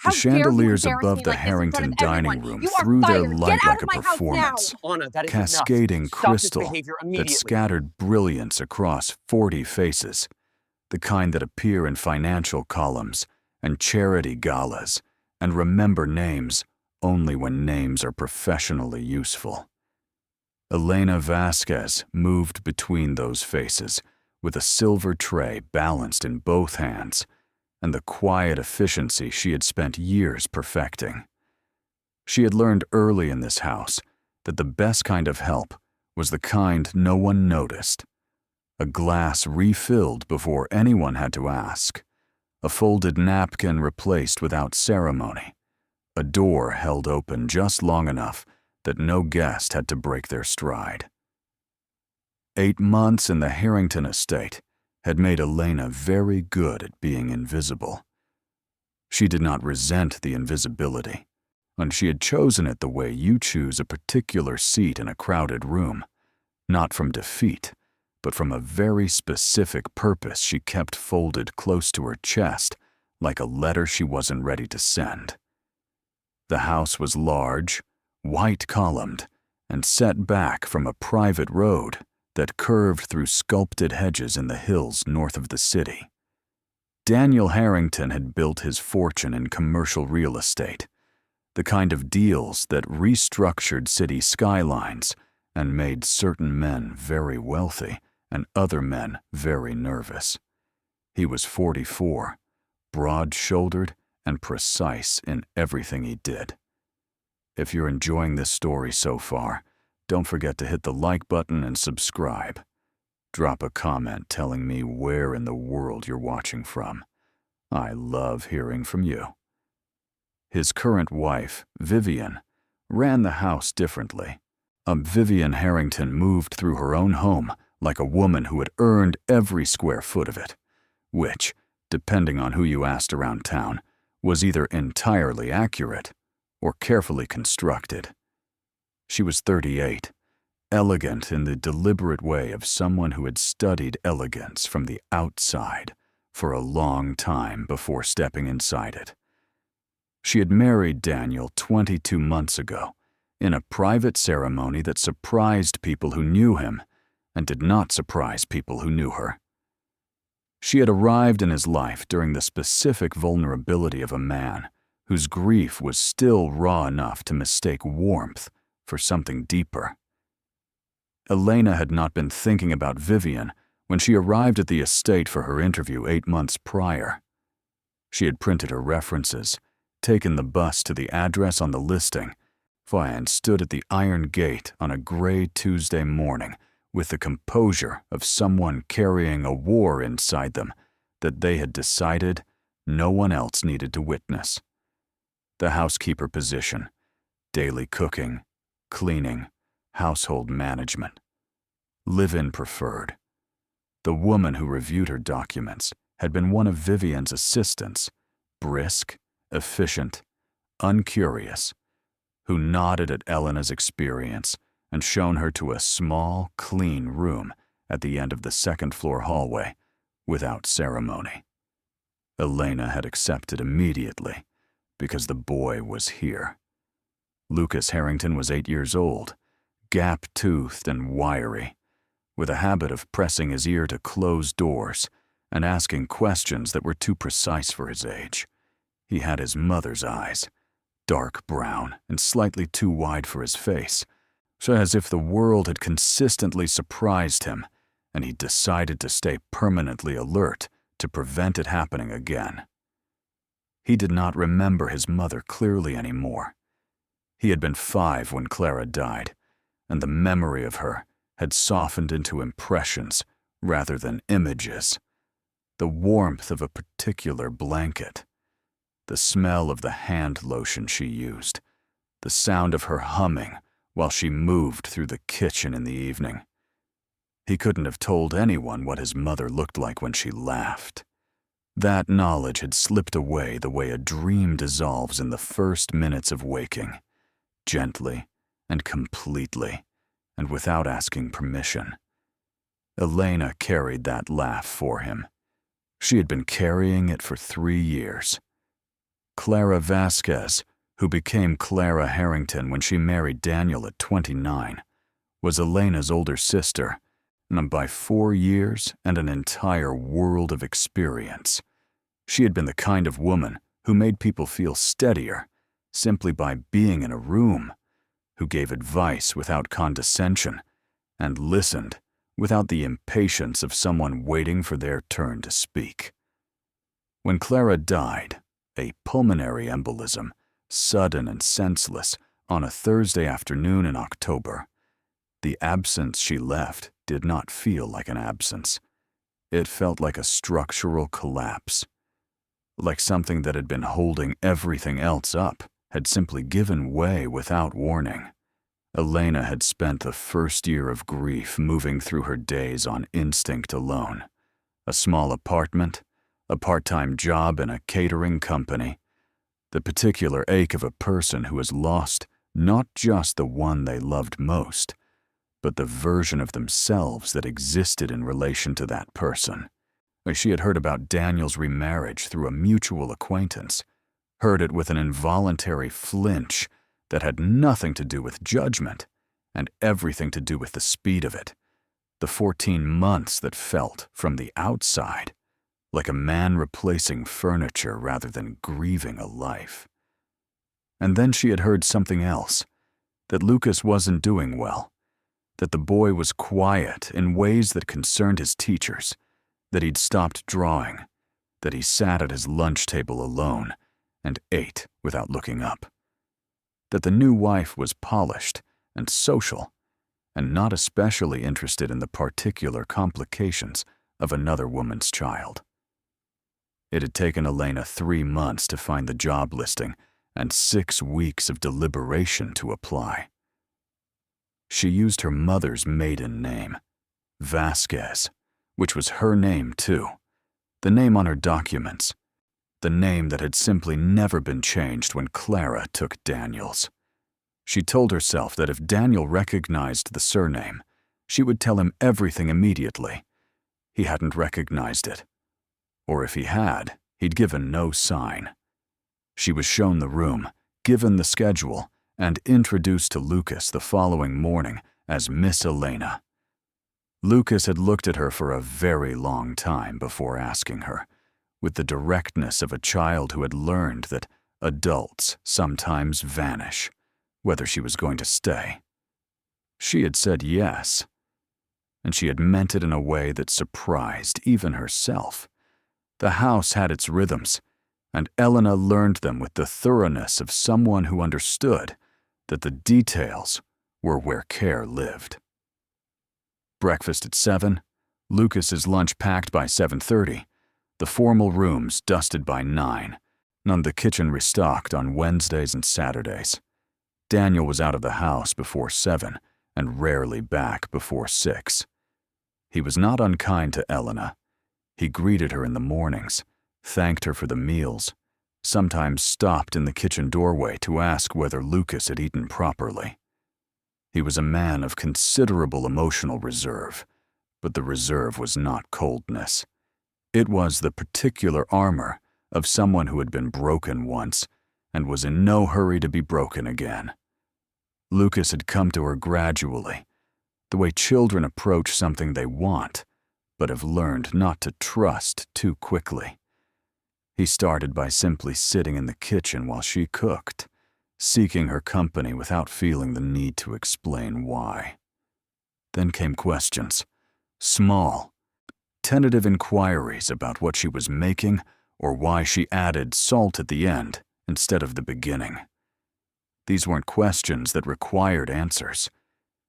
The How dare you chandeliers embarrass above me the like this in front of Harrington dining everyone? room You are threw their fired. light Get out like of a my house now. performance, Anna, that is cascading enough. Stop this crystal behavior that immediately. scattered brilliance across 40 faces, the kind that appear in financial columns and charity galas and remember names only when names are professionally useful. Elena Vasquez moved between those faces with a silver tray balanced in both hands and the quiet efficiency she had spent years perfecting. She had learned early in this house that the best kind of help was the kind no one noticed. A glass refilled before anyone had to ask, a folded napkin replaced without ceremony, a door held open just long enough that no guest had to break their stride. 8 months in the Harrington estate had made Elena very good at being invisible. She did not resent the invisibility, and she had chosen it the way you choose a particular seat in a crowded room, not from defeat, but from a very specific purpose she kept folded close to her chest like a letter she wasn't ready to send. The house was large, white-columned, and set back from a private road that curved through sculpted hedges in the hills north of the city. Daniel Harrington had built his fortune in commercial real estate, the kind of deals that restructured city skylines and made certain men very wealthy and other men very nervous. He was 44, broad-shouldered and precise in everything he did. If you're enjoying this story so far, don't forget to hit the like button and subscribe. Drop a comment telling me where in the world you're watching from. I love hearing from you. His current wife, Vivienne, ran the house differently. Vivienne Harrington moved through her own home like a woman who had earned every square foot of it, which, depending on who you asked around town, was either entirely accurate or carefully constructed. She was 38, elegant in the deliberate way of someone who had studied elegance from the outside for a long time before stepping inside it. She had married Daniel 22 months ago in a private ceremony that surprised people who knew him and did not surprise people who knew her. She had arrived in his life during the specific vulnerability of a man whose grief was still raw enough to mistake warmth for something deeper. Elena had not been thinking about Vivienne when she arrived at the estate for her interview 8 months prior. She had printed her references, taken the bus to the address on the listing, and stood at the iron gate on a gray Tuesday morning with the composure of someone carrying a war inside them that they had decided no one else needed to witness. The housekeeper position, daily cooking, cleaning, household management. Live-in preferred. The woman who reviewed her documents had been one of Vivienne's assistants, brisk, efficient, uncurious, who nodded at Elena's experience and shown her to a small, clean room at the end of the second-floor hallway without ceremony. Elena had accepted immediately because the boy was here. Lucas Harrington was 8 years old, gap-toothed and wiry, with a habit of pressing his ear to closed doors and asking questions that were too precise for his age. He had his mother's eyes, dark brown and slightly too wide for his face, so as if the world had consistently surprised him and he decided to stay permanently alert to prevent it happening again. He did not remember his mother clearly anymore. He had been 5 when Clara died, and the memory of her had softened into impressions rather than images. The warmth of a particular blanket, the smell of the hand lotion she used, the sound of her humming while she moved through the kitchen in the evening. He couldn't have told anyone what his mother looked like when she laughed. That knowledge had slipped away the way a dream dissolves in the first minutes of waking, gently and completely, and without asking permission. Elena carried that laugh for him. She had been carrying it for 3 years. Clara Vasquez, who became Clara Harrington when she married Daniel at 29, was Elena's older sister, and by 4 years and an entire world of experience. She had been the kind of woman who made people feel steadier simply by being in a room, who gave advice without condescension, and listened without the impatience of someone waiting for their turn to speak. When Clara died, a pulmonary embolism, sudden and senseless, on a Thursday afternoon in October, the absence she left did not feel like an absence. It felt like a structural collapse, like something that had been holding everything else up had simply given way without warning. Elena had spent the first year of grief moving through her days on instinct alone. A small apartment, a part-time job in a catering company, the particular ache of a person who has lost not just the one they loved most, but the version of themselves that existed in relation to that person. She had heard about Daniel's remarriage through a mutual acquaintance, heard it with an involuntary flinch that had nothing to do with judgment and everything to do with the speed of it. The 14 months that felt, from the outside, like a man replacing furniture rather than grieving a life. And then she had heard something else, that Lucas wasn't doing well, that the boy was quiet in ways that concerned his teachers, that he'd stopped drawing, that he sat at his lunch table alone and ate without looking up, that the new wife was polished and social and not especially interested in the particular complications of another woman's child. It had taken Elena 3 months to find the job listing and 6 weeks of deliberation to apply. She used her mother's maiden name, Vasquez, which was her name too, the name on her documents, the name that had simply never been changed when Clara took Daniel's. She told herself that if Daniel recognized the surname, she would tell him everything immediately. He hadn't recognized it. Or if he had, he'd given no sign. She was shown the room, given the schedule, and introduced to Lucas the following morning as Miss Elena. Lucas had looked at her for a very long time before asking her, with the directness of a child who had learned that adults sometimes vanish, whether she was going to stay. She had said yes, and she had meant it in a way that surprised even herself. The house had its rhythms, and Elena learned them with the thoroughness of someone who understood that the details were where care lived. Breakfast at 7, Lucas's lunch packed by 7:30, the formal rooms dusted by 9, and the kitchen restocked on Wednesdays and Saturdays. Daniel was out of the house before 7 and rarely back before 6. He was not unkind to Elena. He greeted her in the mornings, thanked her for the meals, sometimes stopped in the kitchen doorway to ask whether Lucas had eaten properly. He was a man of considerable emotional reserve, but the reserve was not coldness. It was the particular armor of someone who had been broken once and was in no hurry to be broken again. Lucas had come to her gradually, the way children approach something they want, but have learned not to trust too quickly. He started by simply sitting in the kitchen while she cooked, seeking her company without feeling the need to explain why. Then came questions, small, tentative inquiries about what she was making or why she added salt at the end instead of the beginning. These weren't questions that required answers.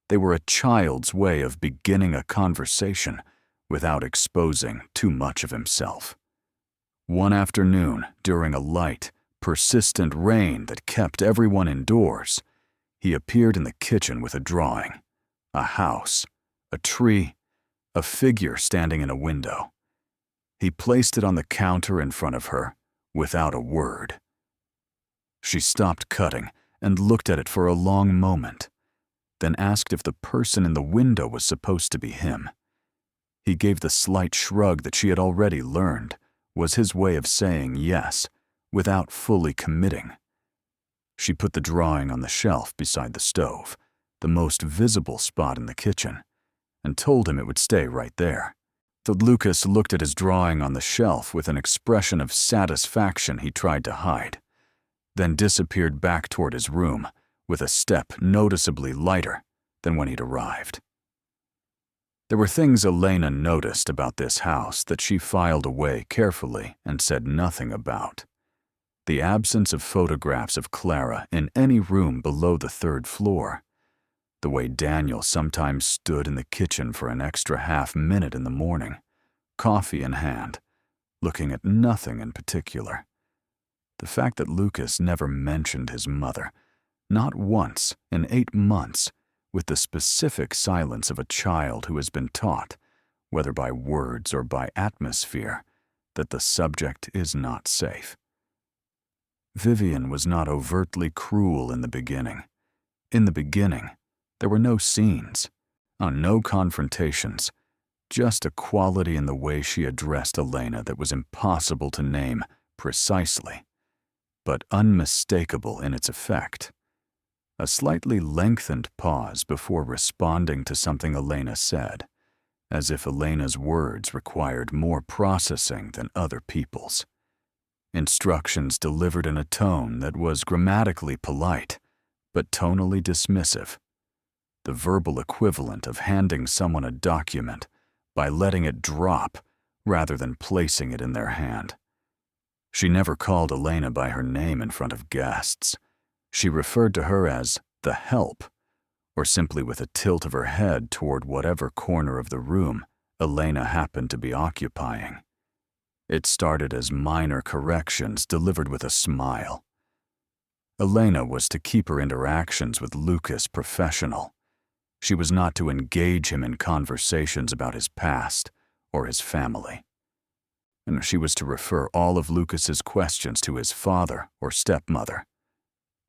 They were a child's way of beginning a conversation without exposing too much of himself. One afternoon, during a light, persistent rain that kept everyone indoors, he appeared in the kitchen with a drawing, a house, a tree, a figure standing in a window. He placed it on the counter in front of her, without a word. She stopped cutting and looked at it for a long moment, then asked if the person in the window was supposed to be him. He gave the slight shrug that she had already learned was his way of saying yes, without fully committing. She put the drawing on the shelf beside the stove, the most visible spot in the kitchen, and told him it would stay right there. So Lucas looked at his drawing on the shelf with an expression of satisfaction he tried to hide, then disappeared back toward his room with a step noticeably lighter than when he'd arrived. There were things Elena noticed about this house that she filed away carefully and said nothing about. The absence of photographs of Clara in any room below the 3rd floor, the way Daniel sometimes stood in the kitchen for an extra half-minute in the morning, coffee in hand, looking at nothing in particular. The fact that Lucas never mentioned his mother, not once in 8 months, with the specific silence of a child who has been taught, whether by words or by atmosphere, that the subject is not safe. Vivienne was not overtly cruel in the beginning. In the beginning, there were no scenes, no confrontations, just a quality in the way she addressed Elena that was impossible to name precisely, but unmistakable in its effect. A slightly lengthened pause before responding to something Elena said, as if Elena's words required more processing than other people's. Instructions delivered in a tone that was grammatically polite, but tonally dismissive. The verbal equivalent of handing someone a document by letting it drop rather than placing it in their hand. She never called Elena by her name in front of guests. She referred to her as the help, or simply with a tilt of her head toward whatever corner of the room Elena happened to be occupying. It started as minor corrections delivered with a smile. Elena was to keep her interactions with Lucas professional. She was not to engage him in conversations about his past or his family. And she was to refer all of Lucas's questions to his father or stepmother.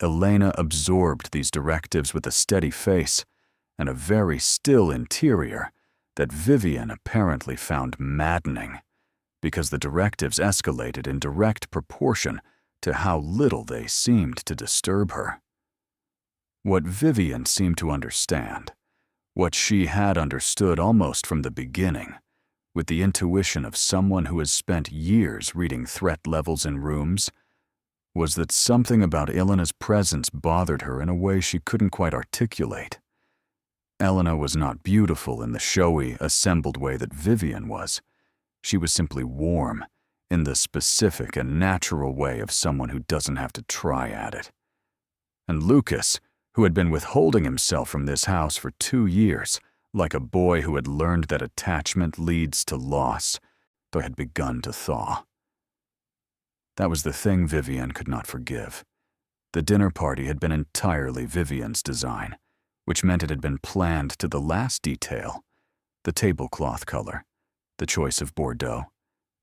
Elena absorbed these directives with a steady face and a very still interior that Vivienne apparently found maddening, because the directives escalated in direct proportion to how little they seemed to disturb her. What Vivienne seemed to understand, what she had understood almost from the beginning, with the intuition of someone who has spent years reading threat levels in rooms, was that something about Elena's presence bothered her in a way she couldn't quite articulate. Elena was not beautiful in the showy, assembled way that Vivienne was. She was simply warm, in the specific and natural way of someone who doesn't have to try at it. And Lucas, who had been withholding himself from this house for 2 years, like a boy who had learned that attachment leads to loss, had begun to thaw. That was the thing Vivienne could not forgive. The dinner party had been entirely Vivienne's design, which meant it had been planned to the last detail: the tablecloth color, the choice of Bordeaux,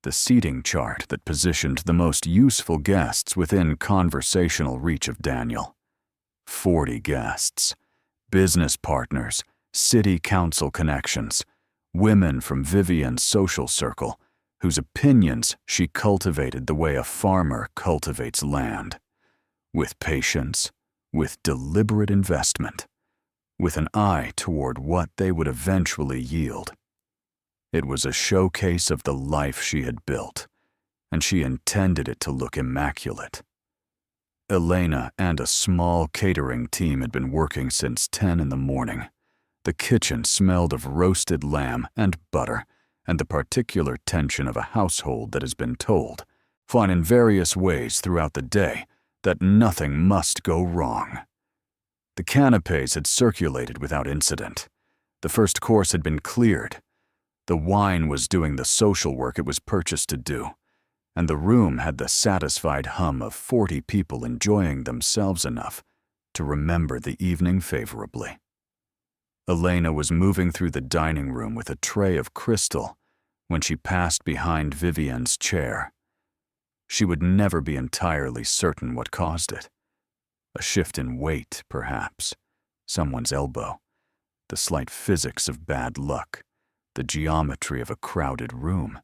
the seating chart that positioned the most useful guests within conversational reach of Daniel. 40 guests, business partners, city council connections, women from Vivienne's social circle, whose opinions she cultivated the way a farmer cultivates land, with patience, with deliberate investment, with an eye toward what they would eventually yield. It was a showcase of the life she had built, and she intended it to look immaculate. Elena and a small catering team had been working since 10 in the morning. The kitchen smelled of roasted lamb and butter, and the particular tension of a household that has been told, fought in various ways throughout the day, that nothing must go wrong. The canapes had circulated without incident. The first course had been cleared. The wine was doing the social work it was purchased to do, and the room had the satisfied hum of 40 people enjoying themselves enough to remember the evening favorably. Elena was moving through the dining room with a tray of crystal when she passed behind Vivienne's chair. She would never be entirely certain what caused it. A shift in weight, perhaps, someone's elbow, the slight physics of bad luck, the geometry of a crowded room.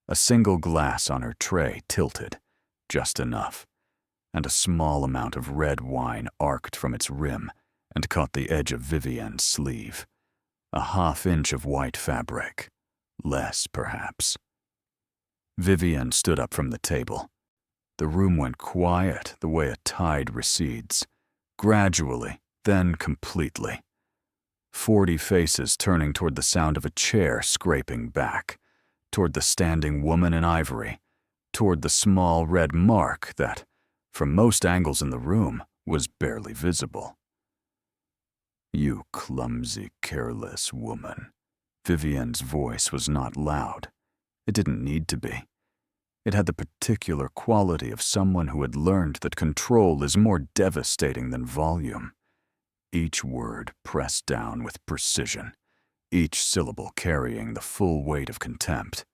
A single glass on her tray tilted, just enough, and a small amount of red wine arced from its rim and caught the edge of Vivienne's sleeve. A half-inch of white fabric. Less, perhaps. Vivienne stood up from the table. The room went quiet the way a tide recedes, gradually, then completely. 40 faces turning toward the sound of a chair scraping back, toward the standing woman in ivory, toward the small red mark that, from most angles in the room, was barely visible. "You clumsy, careless woman." Vivienne's voice was not loud. It didn't need to be. It had the particular quality of someone who had learned that control is more devastating than volume. Each word pressed down with precision, each syllable carrying the full weight of contempt.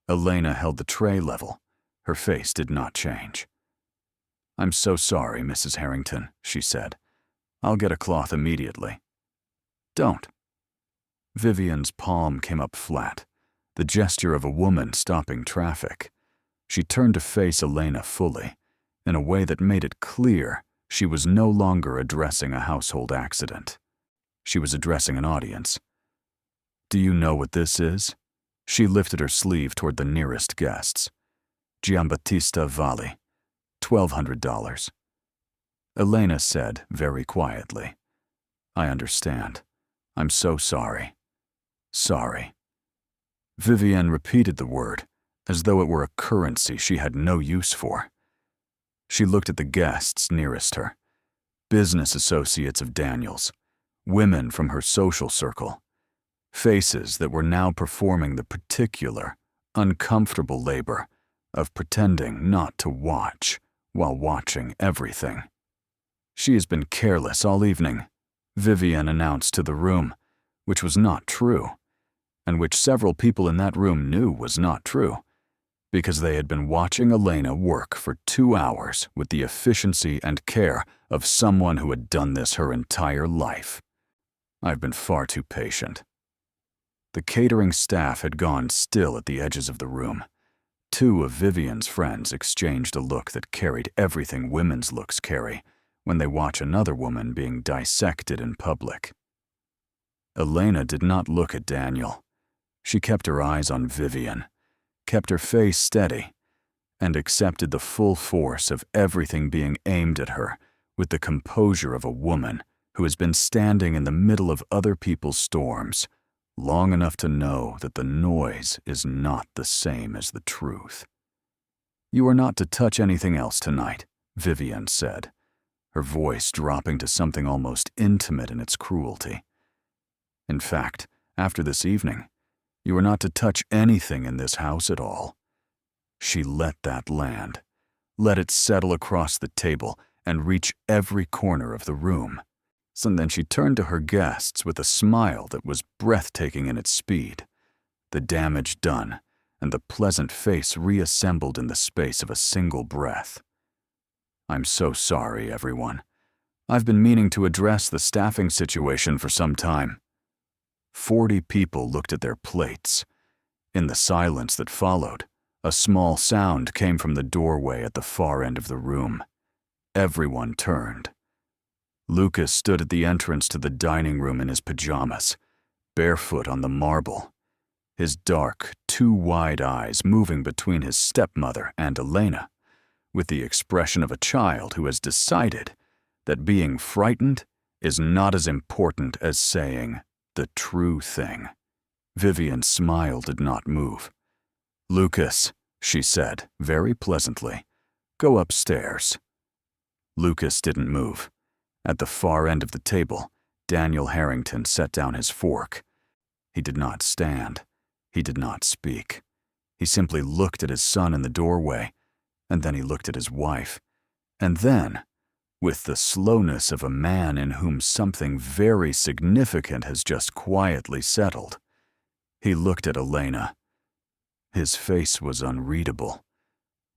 Elena held the tray level. Her face did not change. "I'm so sorry, Mrs. Harrington," she said. "I'll get a cloth immediately." "Don't." Vivienne's palm came up flat, the gesture of a woman stopping traffic. She turned to face Elena fully, in a way that made it clear she was no longer addressing a household accident. She was addressing an audience. "Do you know what this is?" She lifted her sleeve toward the nearest guests. "Giambattista Valli, $1,200. Elena said very quietly, "I understand. I'm so sorry. Sorry." Vivienne repeated the word, as though it were a currency she had no use for. She looked at the guests nearest her, business associates of Daniel's, women from her social circle, faces that were now performing the particular, uncomfortable labor of pretending not to watch while watching everything. "She has been careless all evening," Vivienne announced to the room, which was not true, and which several people in that room knew was not true, because they had been watching Elena work for 2 hours with the efficiency and care of someone who had done this her entire life. "I've been far too patient." The catering staff had gone still at the edges of the room. 2 of Vivienne's friends exchanged a look that carried everything women's looks carry when they watch another woman being dissected in public. Elena did not look at Daniel. She kept her eyes on Vivienne, kept her face steady, and accepted the full force of everything being aimed at her with the composure of a woman who has been standing in the middle of other people's storms long enough to know that the noise is not the same as the truth. "You are not to touch anything else tonight," Vivienne said, her voice dropping to something almost intimate in its cruelty. "In fact, after this evening, you are not to touch anything in this house at all." She let that land, let it settle across the table and reach every corner of the room. So then she turned to her guests with a smile that was breathtaking in its speed, the damage done and the pleasant face reassembled in the space of a single breath. "I'm so sorry, everyone. I've been meaning to address the staffing situation for some time." 40 people looked at their plates. In the silence that followed, a small sound came from the doorway at the far end of the room. Everyone turned. Lucas stood at the entrance to the dining room in his pajamas, barefoot on the marble, his dark, too wide eyes moving between his stepmother and Elena, with the expression of a child who has decided that being frightened is not as important as saying the true thing. Vivienne's smile did not move. "Lucas," she said, very pleasantly, "go upstairs." Lucas didn't move. At the far end of the table, Daniel Harrington set down his fork. He did not stand. He did not speak. He simply looked at his son in the doorway, and then he looked at his wife. And then, with the slowness of a man in whom something very significant has just quietly settled, he looked at Elena. His face was unreadable.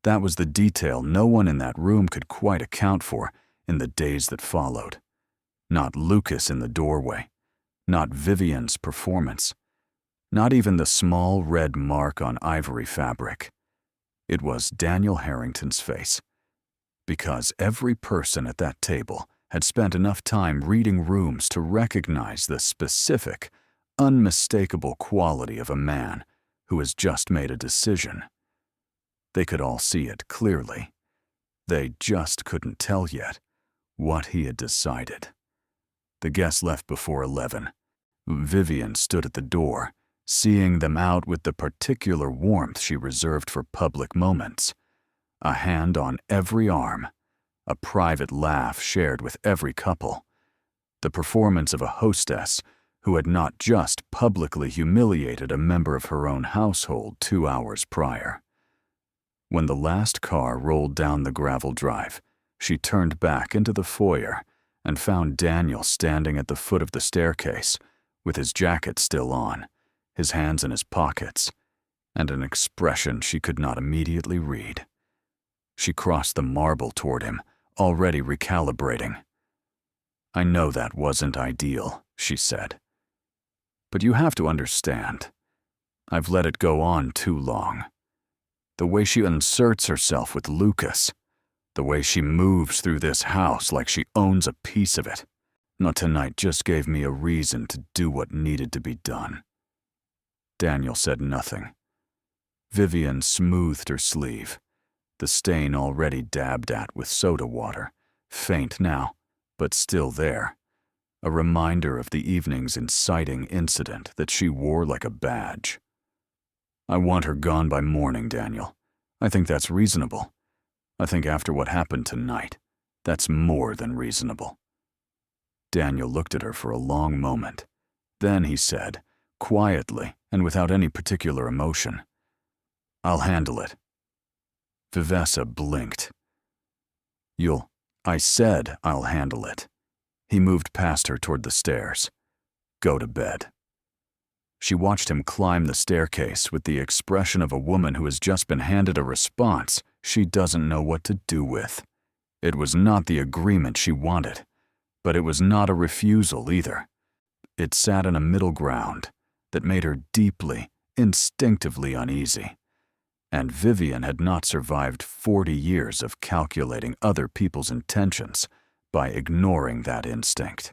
That was the detail no one in that room could quite account for in the days that followed. Not Lucas in the doorway, not Vivienne's performance, not even the small red mark on ivory fabric. It was Daniel Harrington's face. Because every person at that table had spent enough time reading rooms to recognize the specific, unmistakable quality of a man who has just made a decision. They could all see it clearly. They just couldn't tell yet what he had decided. The guests left before 11. Vivienne stood at the door, seeing them out with the particular warmth she reserved for public moments. A hand on every arm, a private laugh shared with every couple, the performance of a hostess who had not just publicly humiliated a member of her own household 2 hours prior. When the last car rolled down the gravel drive, she turned back into the foyer and found Daniel standing at the foot of the staircase, with his jacket still on, his hands in his pockets, and an expression she could not immediately read. She crossed the marble toward him, already recalibrating. "I know that wasn't ideal," she said. "But you have to understand. I've let it go on too long. The way she inserts herself with Lucas, the way she moves through this house like she owns a piece of it, not tonight just gave me a reason to do what needed to be done." Daniel said nothing. Vivienne smoothed her sleeve, the stain already dabbed at with soda water, faint now, but still there, a reminder of the evening's inciting incident that she wore like a badge. "I want her gone by morning, Daniel. I think that's reasonable. I think after what happened tonight, that's more than reasonable." Daniel looked at her for a long moment. Then he said, quietly and without any particular emotion, "I'll handle it." Vivessa blinked. I said I'll handle it." He moved past her toward the stairs. "Go to bed." She watched him climb the staircase with the expression of a woman who has just been handed a response she doesn't know what to do with. It was not the agreement she wanted, but it was not a refusal either. It sat in a middle ground that made her deeply, instinctively uneasy. And Vivienne had not survived 40 years of calculating other people's intentions by ignoring that instinct.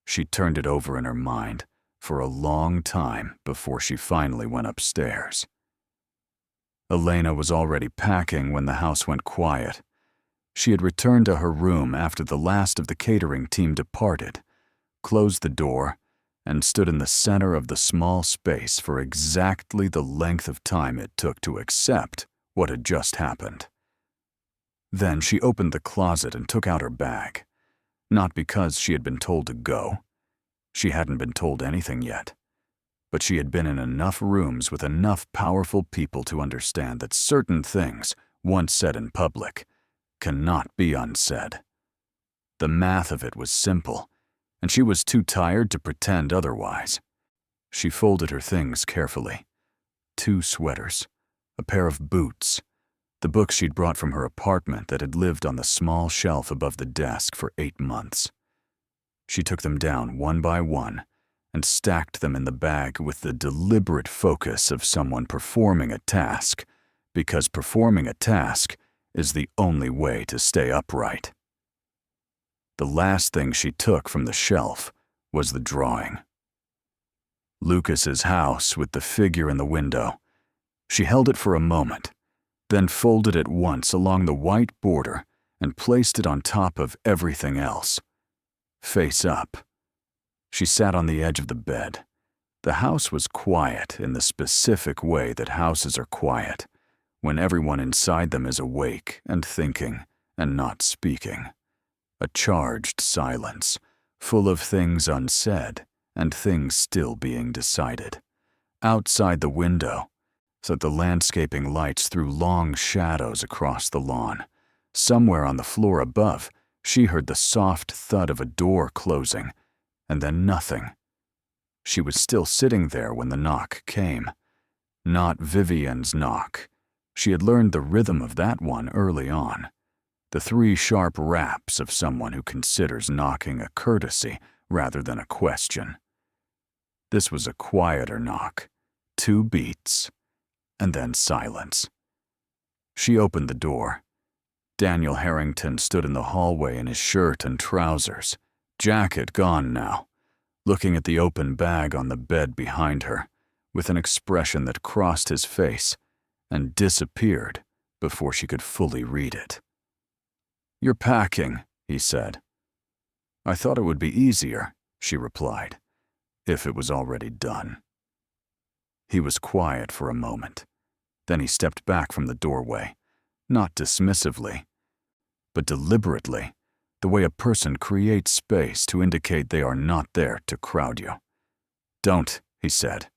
She turned it over in her mind for a long time before she finally went upstairs. Elena was already packing when the house went quiet. She had returned to her room after the last of the catering team departed, closed the door, and stood in the center of the small space for exactly the length of time it took to accept what had just happened. Then she opened the closet and took out her bag, not because she had been told to go. She hadn't been told anything yet, but she had been in enough rooms with enough powerful people to understand that certain things, once said in public, cannot be unsaid. The math of it was simple, and she was too tired to pretend otherwise. She folded her things carefully. 2 sweaters, a pair of boots, the books she'd brought from her apartment that had lived on the small shelf above the desk for 8 months. She took them down one by one and stacked them in the bag with the deliberate focus of someone performing a task, because performing a task is the only way to stay upright. The last thing she took from the shelf was the drawing. Lucas's house with the figure in the window. She held it for a moment, then folded it once along the white border and placed it on top of everything else. Face up. She sat on the edge of the bed. The house was quiet in the specific way that houses are quiet, when everyone inside them is awake and thinking and not speaking. A charged silence, full of things unsaid and things still being decided. Outside the window, so the landscaping lights threw long shadows across the lawn. Somewhere on the floor above, she heard the soft thud of a door closing, and then nothing. She was still sitting there when the knock came. Not Vivienne's knock. She had learned the rhythm of that one early on. The 3 sharp raps of someone who considers knocking a courtesy rather than a question. This was a quieter knock. 2 beats, and then silence. She opened the door. Daniel Harrington stood in the hallway in his shirt and trousers, jacket gone now, looking at the open bag on the bed behind her, with an expression that crossed his face and disappeared before she could fully read it. "You're packing," he said. "I thought it would be easier," she replied, "if it was already done." He was quiet for a moment. Then he stepped back from the doorway, not dismissively, but deliberately, the way a person creates space to indicate they are not there to crowd you. "Don't," he said.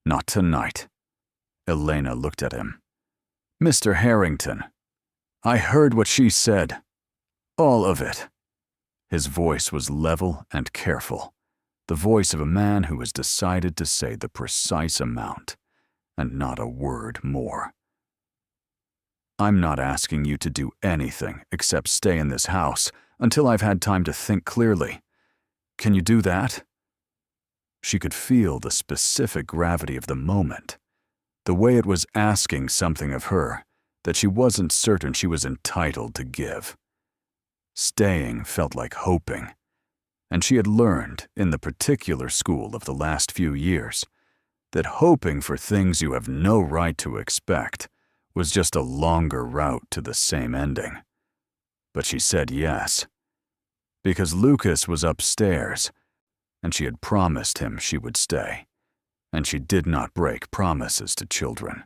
"Not tonight." Elena looked at him. "Mr. Harrington, I heard what she said. All of it." His voice was level and careful, the voice of a man who has decided to say the precise amount, and not a word more. "I'm not asking you to do anything except stay in this house until I've had time to think clearly. Can you do that?" She could feel the specific gravity of the moment, the way it was asking something of her that she wasn't certain she was entitled to give. Staying felt like hoping, and she had learned in the particular school of the last few years that hoping for things you have no right to expect was just a longer route to the same ending. But she said yes, because Lucas was upstairs, and she had promised him she would stay, and she did not break promises to children.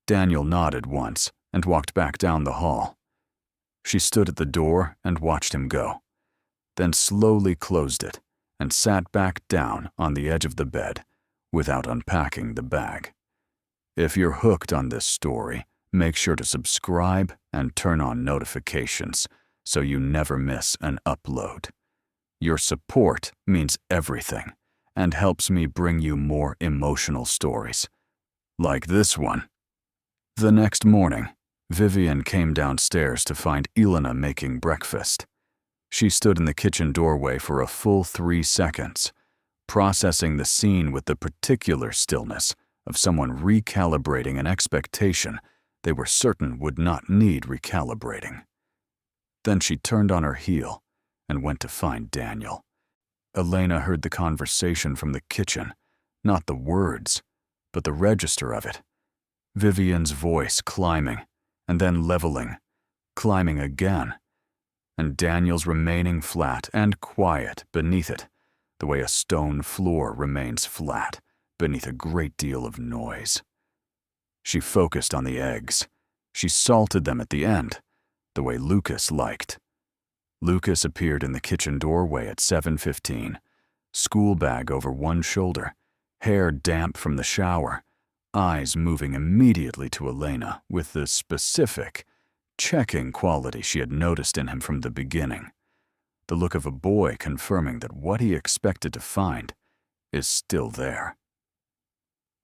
Daniel nodded once and walked back down the hall. She stood at the door and watched him go, then slowly closed it and sat back down on the edge of the bed without unpacking the bag. If you're hooked on this story, make sure to subscribe and turn on notifications so you never miss an upload. Your support means everything and helps me bring you more emotional stories, like this one. The next morning, Vivienne came downstairs to find Elena making breakfast. She stood in the kitchen doorway for a full 3 seconds, processing the scene with the particular stillness of someone recalibrating an expectation they were certain would not need recalibrating. Then she turned on her heel and went to find Daniel. Elena heard the conversation from the kitchen, not the words, but the register of it. Vivienne's voice climbing, and then leveling, climbing again, and Daniel's remaining flat and quiet beneath it, the way a stone floor remains flat beneath a great deal of noise. She focused on the eggs. She salted them at the end, the way Lucas liked. Lucas appeared in the kitchen doorway at 7:15, school bag over one shoulder, hair damp from the shower, eyes moving immediately to Elena with the specific, checking quality she had noticed in him from the beginning, the look of a boy confirming that what he expected to find is still there.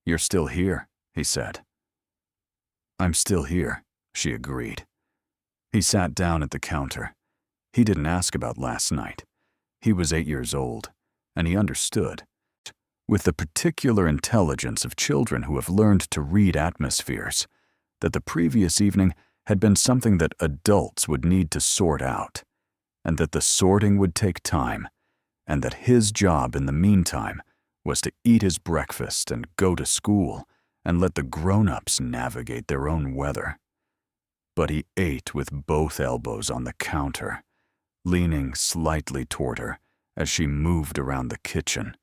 "You're still here," he said. "I'm still here," she agreed. He sat down at the counter. He didn't ask about last night. He was 8 years old, and he understood. With the particular intelligence of children who have learned to read atmospheres, that the previous evening had been something that adults would need to sort out, and that the sorting would take time, and that his job in the meantime was to eat his breakfast and go to school and let the grown-ups navigate their own weather. But he ate with both elbows on the counter, leaning slightly toward her as she moved around the kitchen,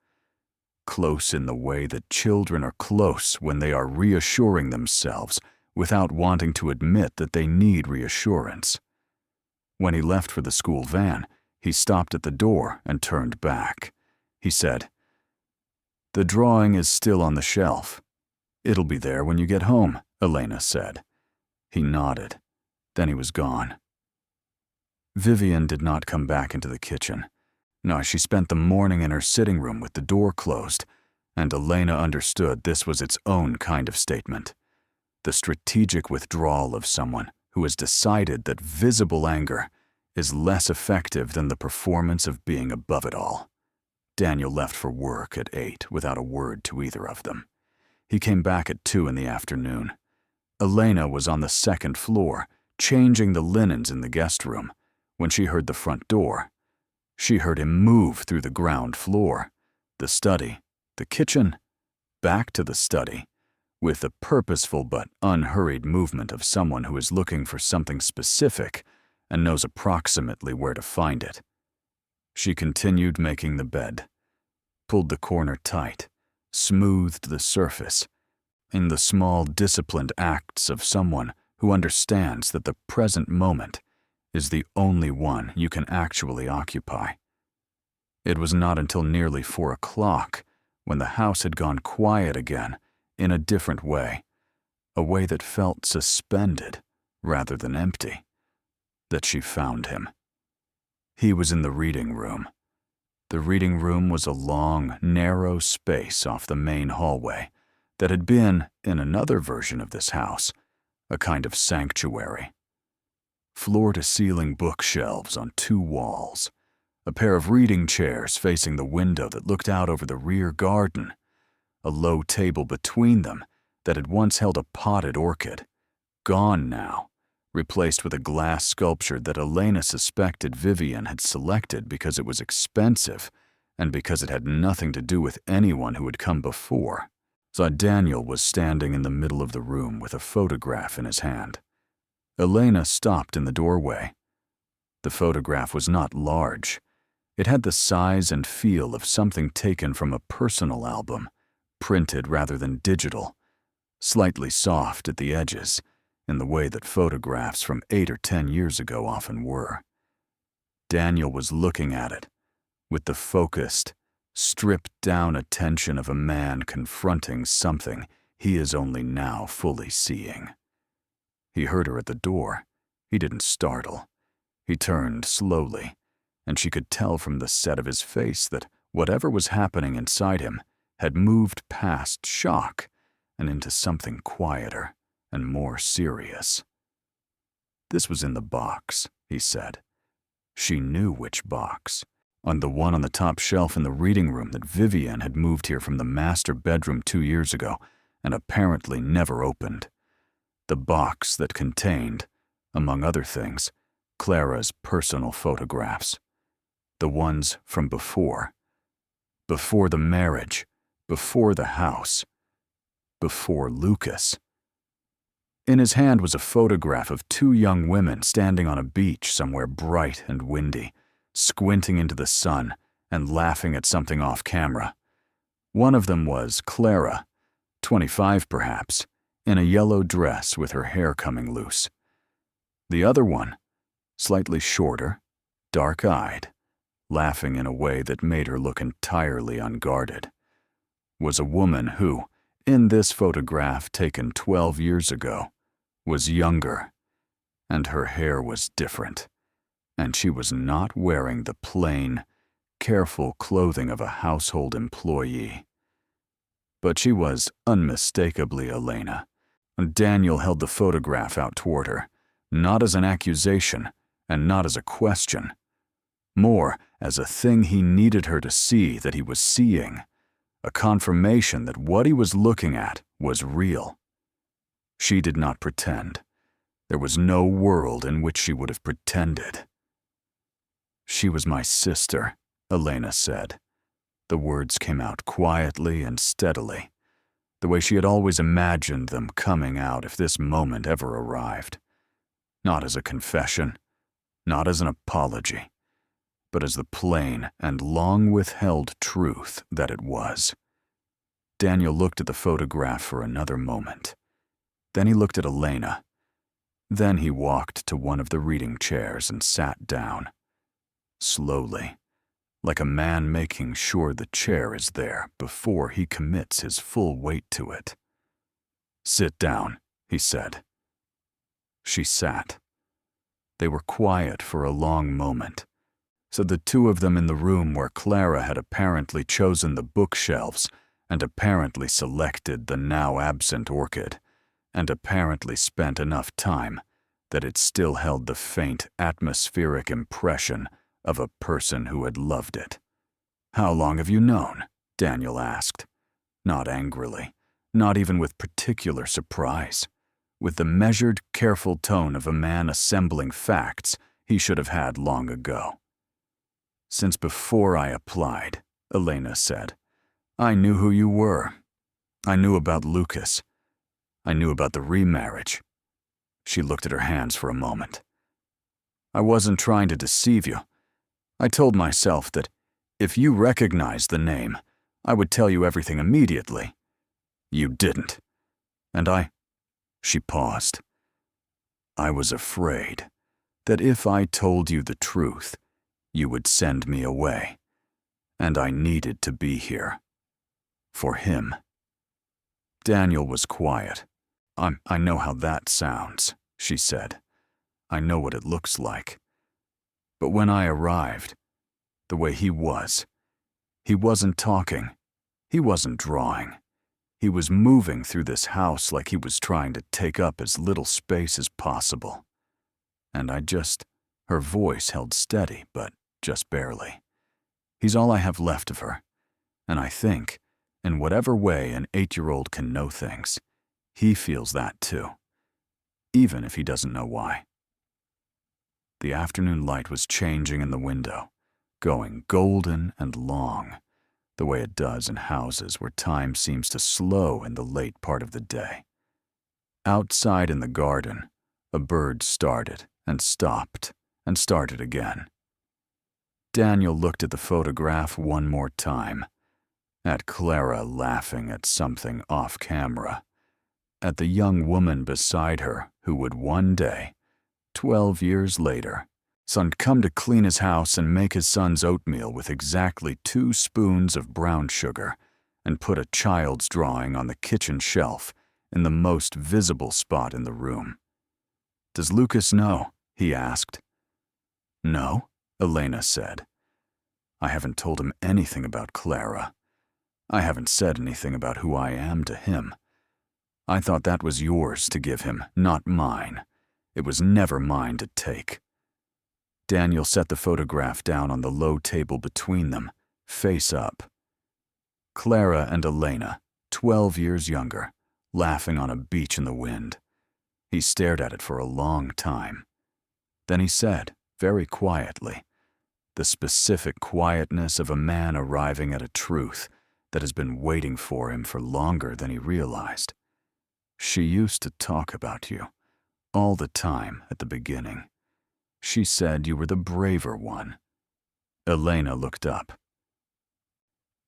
close in the way that children are close when they are reassuring themselves without wanting to admit that they need reassurance. When he left for the school van, he stopped at the door and turned back. He said, "The drawing is still on the shelf. It'll be there when you get home," Elena said. He nodded. Then he was gone. Vivienne did not come back into the kitchen. No, she spent the morning in her sitting room with the door closed, and Elena understood this was its own kind of statement. The strategic withdrawal of someone who has decided that visible anger is less effective than the performance of being above it all. Daniel left for work at 8 without a word to either of them. He came back at 2 in the afternoon. Elena was on the second floor, changing the linens in the guest room, when she heard the front door. She heard him move through the ground floor, the study, the kitchen, back to the study, with the purposeful but unhurried movement of someone who is looking for something specific and knows approximately where to find it. She continued making the bed, pulled the corner tight, smoothed the surface, in the small, disciplined acts of someone who understands that the present moment is the only one you can actually occupy. It was not until nearly 4 o'clock, when the house had gone quiet again, in a different way, a way that felt suspended rather than empty, that she found him. He was in the reading room. The reading room was a long, narrow space off the main hallway that had been, in another version of this house, a kind of sanctuary. Floor-to-ceiling bookshelves on 2 walls, a pair of reading chairs facing the window that looked out over the rear garden, a low table between them that had once held a potted orchid, gone now, replaced with a glass sculpture that Elena suspected Vivienne had selected because it was expensive and because it had nothing to do with anyone who had come before. So Daniel was standing in the middle of the room with a photograph in his hand. Elena stopped in the doorway. The photograph was not large. It had the size and feel of something taken from a personal album, printed rather than digital, slightly soft at the edges, in the way that photographs from 8 or 10 years ago often were. Daniel was looking at it, with the focused, stripped-down attention of a man confronting something he is only now fully seeing. He heard her at the door. He didn't startle. He turned slowly, and she could tell from the set of his face that whatever was happening inside him had moved past shock and into something quieter and more serious. "This was in the box," he said. She knew which box. On the one on the top shelf in the reading room that Vivienne had moved here from the master bedroom 2 years ago and apparently never opened. The box that contained, among other things, Clara's personal photographs. The ones from before. Before the marriage. Before the house. Before Lucas. In his hand was a photograph of 2 young women standing on a beach somewhere bright and windy, squinting into the sun and laughing at something off camera. One of them was Clara, 25 perhaps, in a yellow dress with her hair coming loose. The other one, slightly shorter, dark-eyed, laughing in a way that made her look entirely unguarded, was a woman who, in this photograph taken 12 years ago, was younger, and her hair was different, and she was not wearing the plain, careful clothing of a household employee. But she was unmistakably Elena, and Daniel held the photograph out toward her, not as an accusation and not as a question, more as a thing he needed her to see that he was seeing, a confirmation that what he was looking at was real. She did not pretend. There was no world in which she would have pretended. "She was my sister," Elena said. The words came out quietly and steadily, the way she had always imagined them coming out if this moment ever arrived. Not as a confession, not as an apology, but as the plain and long-withheld truth that it was. Daniel looked at the photograph for another moment. Then he looked at Elena. Then he walked to one of the reading chairs and sat down. Slowly, like a man making sure the chair is there before he commits his full weight to it. "Sit down," he said. She sat. They were quiet for a long moment. So the 2 of them in the room where Clara had apparently chosen the bookshelves and apparently selected the now absent orchid, and apparently spent enough time that it still held the faint atmospheric impression of a person who had loved it. "How long have you known?" Daniel asked, not angrily, not even with particular surprise, with the measured, careful tone of a man assembling facts he should have had long ago. "Since before I applied," Elena said, "I knew who you were. I knew about Lucas. I knew about the remarriage." She looked at her hands for a moment. "I wasn't trying to deceive you. I told myself that if you recognized the name, I would tell you everything immediately. You didn't. And She paused. "I was afraid that if I told you the truth, you would send me away. And I needed to be here. For him." Daniel was quiet. I know how that sounds," she said. "I know what it looks like. But when I arrived, the way he wasn't talking, he wasn't drawing. He was moving through this house like he was trying to take up as little space as possible. And her voice held steady, but just barely. He's all I have left of her, and I think, in whatever way an 8-year-old can know things, he feels that too, even if he doesn't know why." The afternoon light was changing in the window, going golden and long, the way it does in houses where time seems to slow in the late part of the day. Outside in the garden, a bird started and stopped and started again. Daniel looked at the photograph one more time, at Clara laughing at something off camera, at the young woman beside her who would one day, 12 years later, come to clean his house and make his son's oatmeal with exactly 2 spoons of brown sugar and put a child's drawing on the kitchen shelf in the most visible spot in the room. "Does Lucas know?" he asked. "No," Elena said. "I haven't told him anything about Clara. I haven't said anything about who I am to him. I thought that was yours to give him, not mine. It was never mine to take." Daniel set the photograph down on the low table between them, face up. Clara and Elena, 12 years younger, laughing on a beach in the wind. He stared at it for a long time. Then he said, very quietly, the specific quietness of a man arriving at a truth that has been waiting for him for longer than he realized. "She used to talk about you, all the time at the beginning. She said you were the braver one." Elena looked up.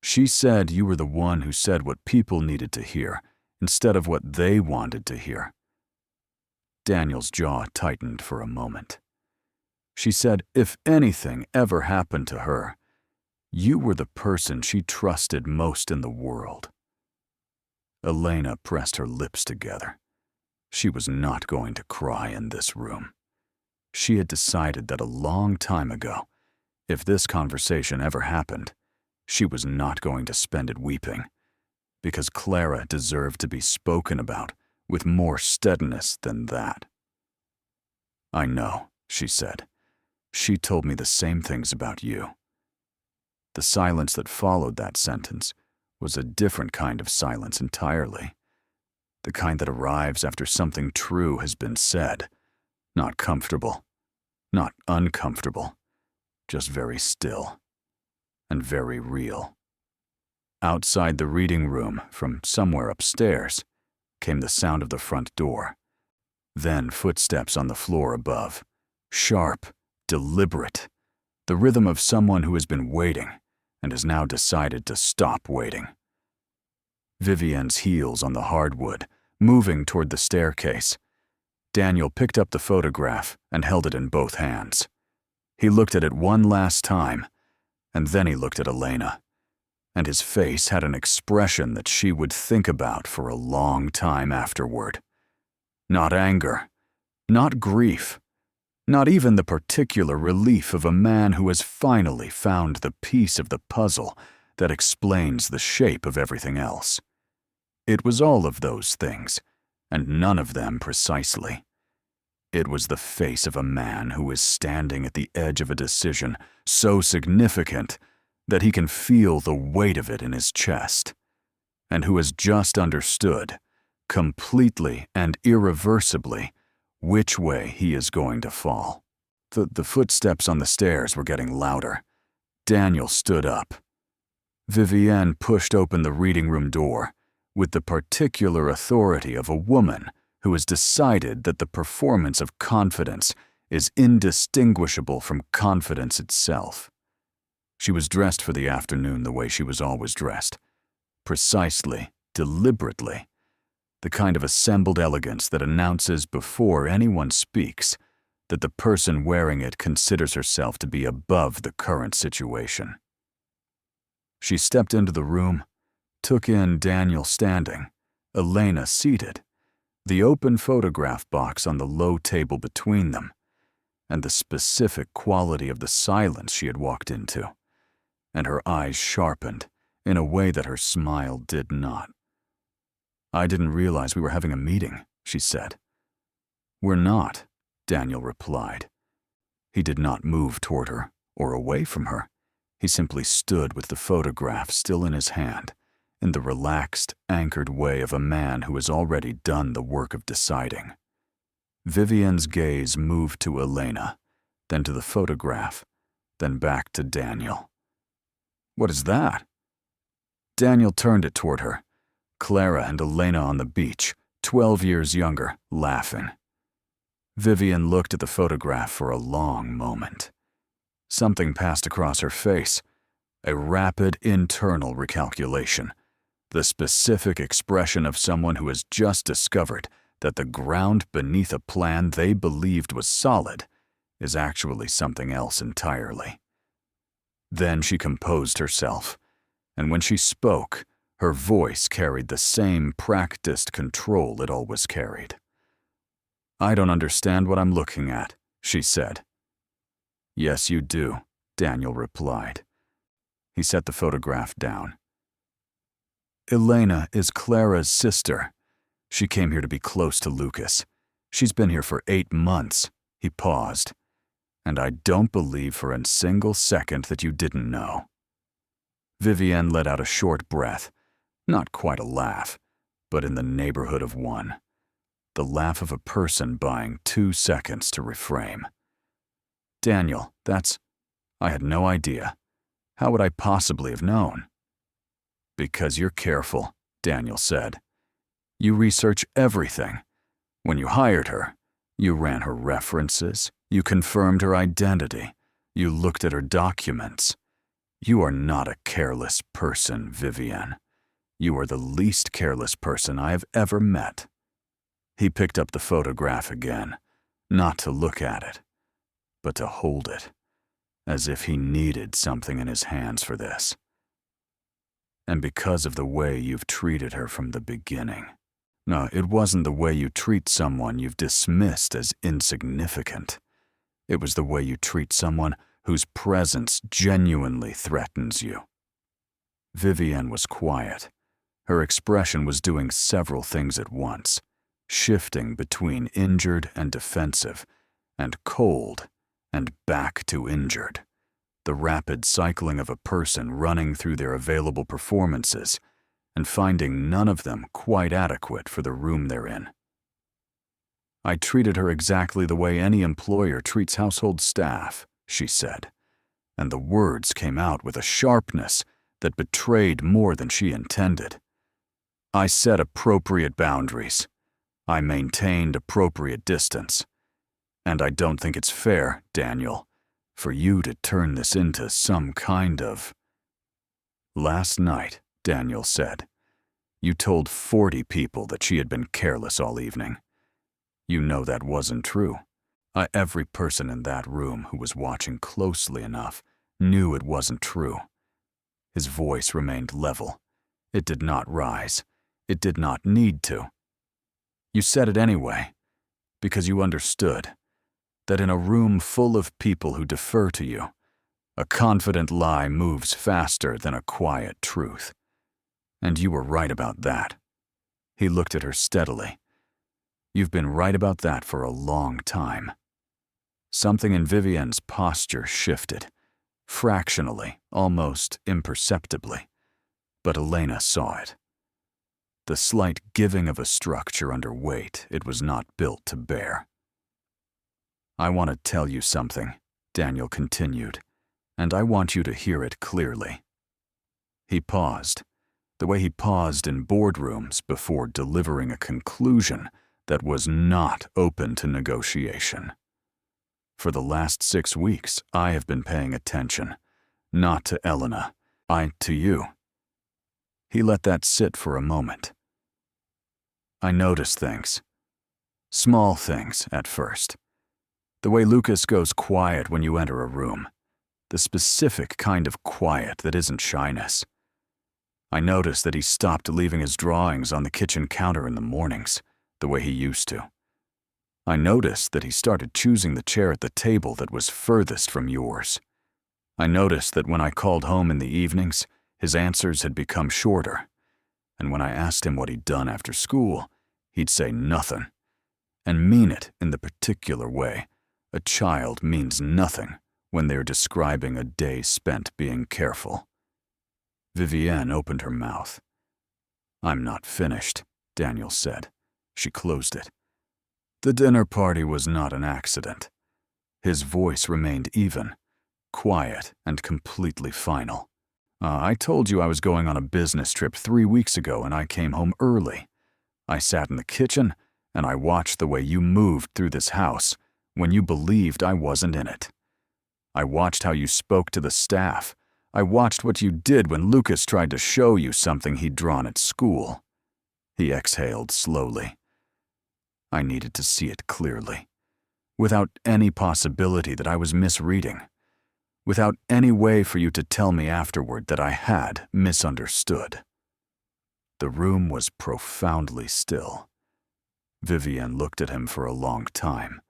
"She said you were the one who said what people needed to hear instead of what they wanted to hear." Daniel's jaw tightened for a moment. "She said if anything ever happened to her, you were the person she trusted most in the world." Elena pressed her lips together. She was not going to cry in this room. She had decided that a long time ago, if this conversation ever happened, she was not going to spend it weeping, because Clara deserved to be spoken about with more steadiness than that. "I know," she said. "She told me the same things about you." The silence that followed that sentence was a different kind of silence entirely. The kind that arrives after something true has been said. Not comfortable, not uncomfortable, just very still and very real. Outside the reading room, from somewhere upstairs, came the sound of the front door. Then footsteps on the floor above, sharp, deliberate, the rhythm of someone who has been waiting and has now decided to stop waiting. Vivienne's heels on the hardwood, moving toward the staircase. Daniel picked up the photograph and held it in both hands. He looked at it one last time, and then he looked at Elena, and his face had an expression that she would think about for a long time afterward. Not anger, not grief, not even the particular relief of a man who has finally found the piece of the puzzle that explains the shape of everything else. It was all of those things, and none of them precisely. It was the face of a man who is standing at the edge of a decision so significant that he can feel the weight of it in his chest, and who has just understood completely and irreversibly which way he is going to fall. The footsteps on the stairs were getting louder. Daniel stood up. Vivienne pushed open the reading room door with the particular authority of a woman who has decided that the performance of confidence is indistinguishable from confidence itself. She was dressed for the afternoon the way she was always dressed, precisely, deliberately, the kind of assembled elegance that announces before anyone speaks that the person wearing it considers herself to be above the current situation. She stepped into the room, took in Daniel standing, Elena seated, the open photograph box on the low table between them, and the specific quality of the silence she had walked into, and her eyes sharpened in a way that her smile did not. "I didn't realize we were having a meeting," she said. "We're not," Daniel replied. He did not move toward her or away from her. He simply stood with the photograph still in his hand, in the relaxed, anchored way of a man who has already done the work of deciding. Vivienne's gaze moved to Elena, then to the photograph, then back to Daniel. "What is that?" Daniel turned it toward her. Clara and Elena on the beach, 12 years younger, laughing. Vivienne looked at the photograph for a long moment. Something passed across her face, a rapid internal recalculation, the specific expression of someone who has just discovered that the ground beneath a plan they believed was solid is actually something else entirely. Then she composed herself, and when she spoke, her voice carried the same practiced control it always carried. "I don't understand what I'm looking at," she said. "Yes, you do," Daniel replied. He set the photograph down. "Elena is Clara's sister. She came here to be close to Lucas. She's been here for 8 months. He paused. "And I don't believe for a single second that you didn't know." Vivienne let out a short breath, not quite a laugh, but in the neighborhood of one. The laugh of a person buying 2 seconds to reframe. "Daniel, I had no idea. How would I possibly have known?" "Because you're careful," Daniel said. "You research everything. When you hired her, you ran her references, you confirmed her identity, you looked at her documents. You are not a careless person, Vivienne. You are the least careless person I have ever met." He picked up the photograph again, not to look at it, but to hold it, as if he needed something in his hands for this. "And because of the way you've treated her from the beginning. No, it wasn't the way you treat someone you've dismissed as insignificant. It was the way you treat someone whose presence genuinely threatens you." Vivienne was quiet. Her expression was doing several things at once, shifting between injured and defensive, and cold and back to injured, the rapid cycling of a person running through their available performances and finding none of them quite adequate for the room they're in. "I treated her exactly the way any employer treats household staff," she said, and the words came out with a sharpness that betrayed more than she intended. "I set appropriate boundaries. I maintained appropriate distance. And I don't think it's fair, Daniel, for you to turn this into some kind of—" "Last night," Daniel said, "you told 40 people that she had been careless all evening. You know that wasn't true. Every person in that room who was watching closely enough knew it wasn't true." His voice remained level. It did not rise. It did not need to. "You said it anyway, because you understood that in a room full of people who defer to you, a confident lie moves faster than a quiet truth. And you were right about that." He looked at her steadily. "You've been right about that for a long time." Something in Vivienne's posture shifted, fractionally, almost imperceptibly, but Elena saw it. the slight giving of a structure under weight it was not built to bear. "I want to tell you something," Daniel continued, "and I want you to hear it clearly." He paused, the way he paused in boardrooms before delivering a conclusion that was not open to negotiation. "For the last 6 weeks, I have been paying attention, not to Elena, to you." He let that sit for a moment. "I noticed things. Small things at first. The way Lucas goes quiet when you enter a room. The specific kind of quiet that isn't shyness. I noticed that he stopped leaving his drawings on the kitchen counter in the mornings, the way he used to. I noticed that he started choosing the chair at the table that was furthest from yours. I noticed that when I called home in the evenings, his answers had become shorter, and when I asked him what he'd done after school, he'd say nothing, and mean it in the particular way a child means nothing when they're describing a day spent being careful." Vivienne opened her mouth. "I'm not finished," Daniel said. She closed it. "The dinner party was not an accident." His voice remained even, quiet and completely final. "I told you I was going on a business trip 3 weeks ago and I came home early. I sat in the kitchen and I watched the way you moved through this house when you believed I wasn't in it. I watched how you spoke to the staff. I watched what you did when Lucas tried to show you something he'd drawn at school." He exhaled slowly. "I needed to see it clearly, without any possibility that I was misreading, without any way for you to tell me afterward that I had misunderstood." The room was profoundly still. Vivienne looked at him for a long time.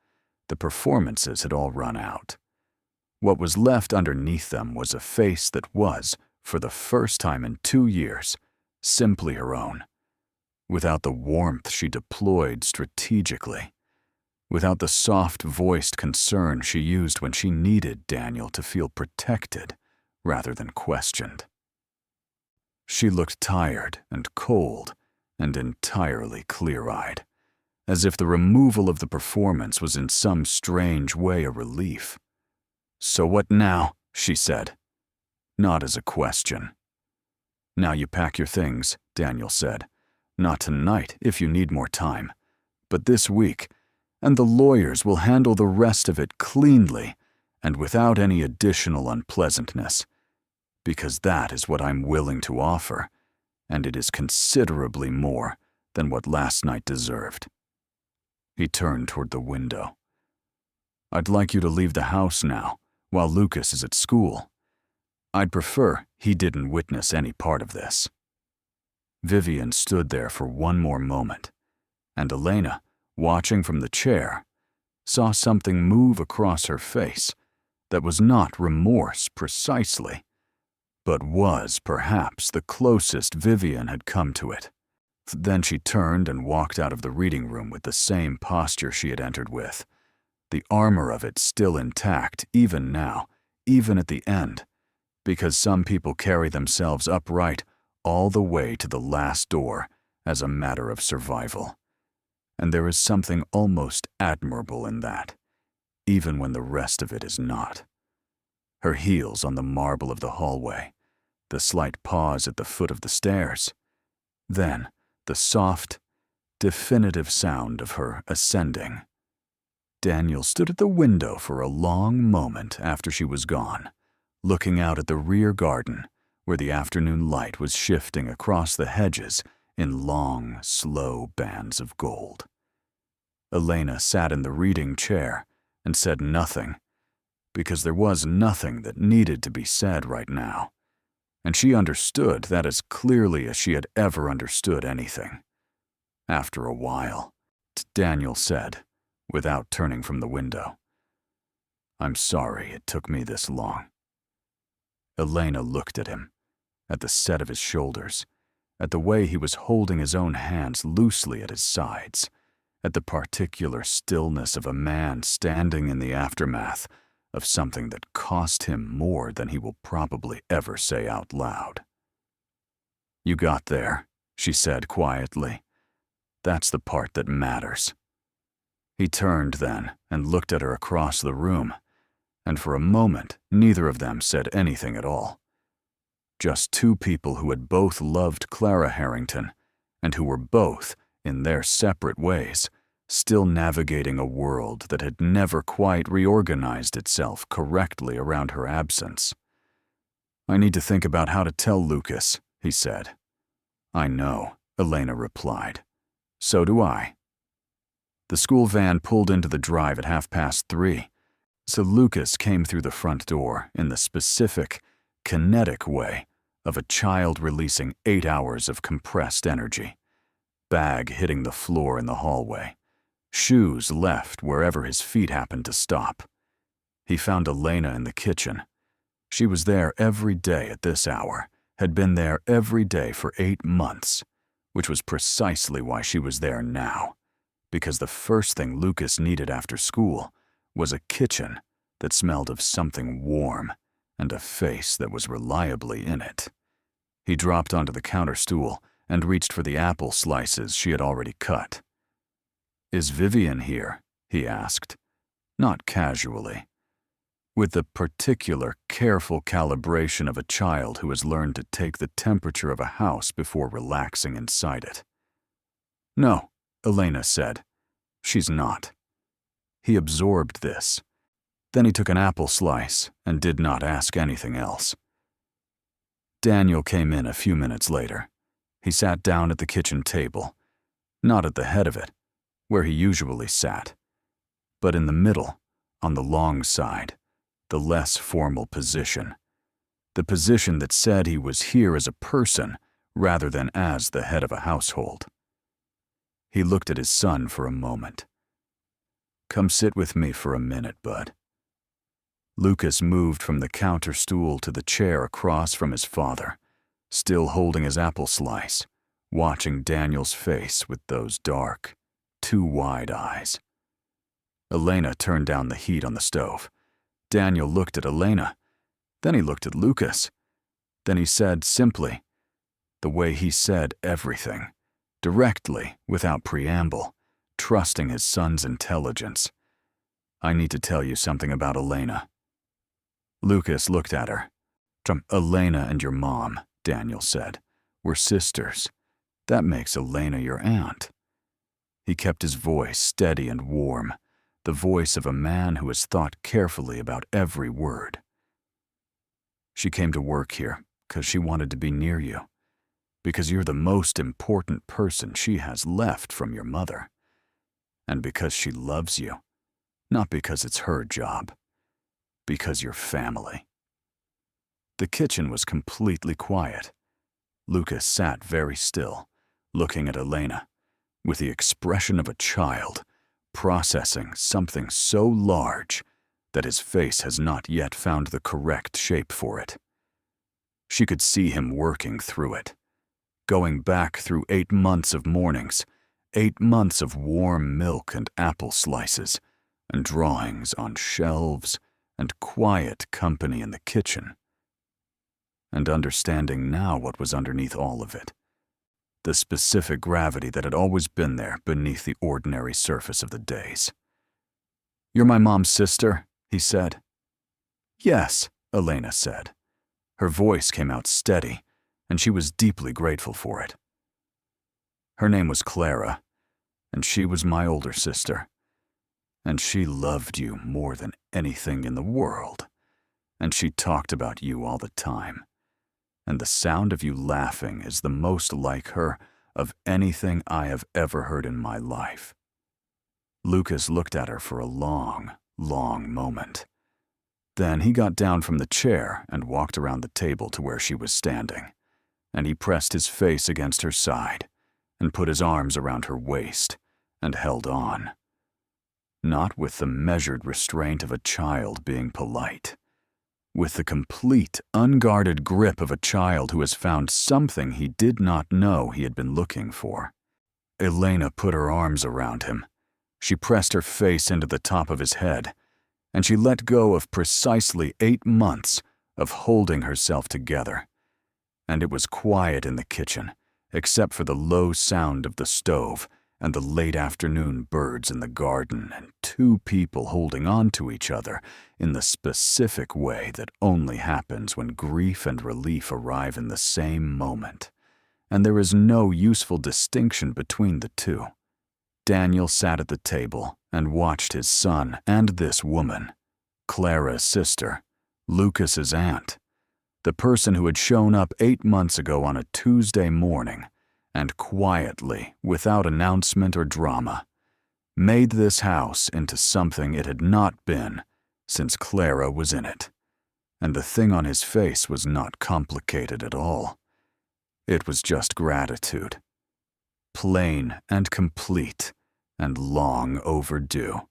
The performances had all run out. What was left underneath them was a face that was, for the first time in 2 years, simply her own, without the warmth she deployed strategically, without the soft-voiced concern she used when she needed Daniel to feel protected rather than questioned. She looked tired and cold and entirely clear-eyed, as if the removal of the performance was in some strange way a relief. "So what now?" she said, not as a question. "Now you pack your things," Daniel said. "Not tonight, if you need more time, but this week, and the lawyers will handle the rest of it cleanly and without any additional unpleasantness, because that is what I'm willing to offer, and it is considerably more than what last night deserved." He turned toward the window. "I'd like you to leave the house now, while Lucas is at school. I'd prefer he didn't witness any part of this." Vivienne stood there for one more moment, and Elena, watching from the chair, saw something move across her face that was not remorse precisely, but was perhaps the closest Vivienne had come to it. Then she turned and walked out of the reading room with the same posture she had entered with, the armor of it still intact even now, even at the end, because some people carry themselves upright all the way to the last door as a matter of survival. And there is something almost admirable in that, even when the rest of it is not. Her heels on the marble of the hallway, the slight pause at the foot of the stairs, then the soft, definitive sound of her ascending. Daniel stood at the window for a long moment after she was gone, looking out at the rear garden where the afternoon light was shifting across the hedges in long, slow bands of gold. Elena sat in the reading chair and said nothing, because there was nothing that needed to be said right now, and she understood that as clearly as she had ever understood anything. After a while, Daniel said, without turning from the window, "I'm sorry it took me this long." Elena looked at him, at the set of his shoulders, at the way he was holding his own hands loosely at his sides, at the particular stillness of a man standing in the aftermath of something that cost him more than he will probably ever say out loud. "You got there," she said quietly. That's the part that matters. He turned then and looked at her across the room, and for a moment neither of them said anything at all. Just two people who had both loved Clara Harrington, and who were both, in their separate ways, still navigating a world that had never quite reorganized itself correctly around her absence. I need to think about how to tell Lucas, he said. I know, Elena replied. So do I. The school van pulled into the drive at 3:30, so Lucas came through the front door in the specific, kinetic way of a child releasing 8 hours of compressed energy. Bag hitting the floor in the hallway. Shoes left wherever his feet happened to stop. He found Elena in the kitchen. She was there every day at this hour, had been there every day for 8 months, which was precisely why she was there now, because the first thing Lucas needed after school was a kitchen that smelled of something warm and a face that was reliably in it. He dropped onto the counter stool and reached for the apple slices she had already cut. Is Vivienne here? He asked, not casually, with the particular careful calibration of a child who has learned to take the temperature of a house before relaxing inside it. No, Elena said. She's not. He absorbed this. Then he took an apple slice and did not ask anything else. Daniel came in a few minutes later. He sat down at the kitchen table, not at the head of it, where he usually sat, but in the middle, on the long side, the less formal position, the position that said he was here as a person rather than as the head of a household. He looked at his son for a moment. Come sit with me for a minute, bud. Lucas moved from the counter stool to the chair across from his father, still holding his apple slice, watching Daniel's face with those dark, too wide eyes. Elena turned down the heat on the stove. Daniel looked at Elena. Then he looked at Lucas. Then he said simply, the way he said everything, directly, without preamble, trusting his son's intelligence. I need to tell you something about Elena. Lucas looked at her. Elena and your mom, Daniel said, were sisters. That makes Elena your aunt. He kept his voice steady and warm, the voice of a man who has thought carefully about every word. She came to work here because she wanted to be near you, because you're the most important person she has left from your mother, and because she loves you, not because it's her job, because you're family. The kitchen was completely quiet. Lucas sat very still, looking at Elena, with the expression of a child, processing something so large that his face has not yet found the correct shape for it. She could see him working through it, going back through 8 months of mornings, 8 months of warm milk and apple slices, and drawings on shelves, and quiet company in the kitchen. And understanding now what was underneath all of it, the specific gravity that had always been there beneath the ordinary surface of the days. You're my mom's sister, he said. Yes, Elena said. Her voice came out steady, and she was deeply grateful for it. Her name was Clara, and she was my older sister. And she loved you more than anything in the world, and she talked about you all the time. And the sound of you laughing is the most like her of anything I have ever heard in my life. Lucas looked at her for a long, long moment. Then he got down from the chair and walked around the table to where she was standing, and he pressed his face against her side and put his arms around her waist and held on. Not with the measured restraint of a child being polite, with the complete, unguarded grip of a child who has found something he did not know he had been looking for. Elena put her arms around him. She pressed her face into the top of his head, and she let go of precisely 8 months of holding herself together. And it was quiet in the kitchen, except for the low sound of the stove and the late afternoon birds in the garden and two people holding on to each other in the specific way that only happens when grief and relief arrive in the same moment. And there is no useful distinction between the two. Daniel sat at the table and watched his son and this woman, Clara's sister, Lucas's aunt, the person who had shown up 8 months ago on a Tuesday morning and quietly, without announcement or drama, made this house into something it had not been since Clara was in it. And the thing on his face was not complicated at all. It was just gratitude. Plain and complete and long overdue.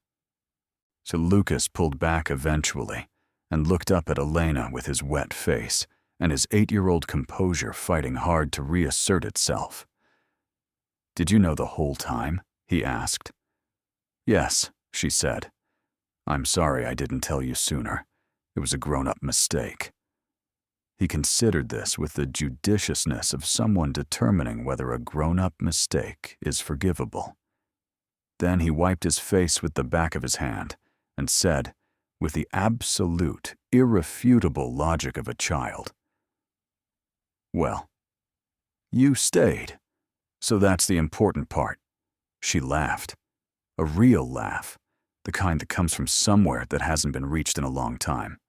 So Lucas pulled back eventually and looked up at Elena with his wet face and his 8-year-old composure fighting hard to reassert itself. "Did you know the whole time?" he asked. "Yes," she said. "I'm sorry I didn't tell you sooner. It was a grown-up mistake." He considered this with the judiciousness of someone determining whether a grown-up mistake is forgivable. Then he wiped his face with the back of his hand and said, with the absolute, irrefutable logic of a child, "Well, you stayed. So that's the important part." She laughed. A real laugh, the kind that comes from somewhere that hasn't been reached in a long time.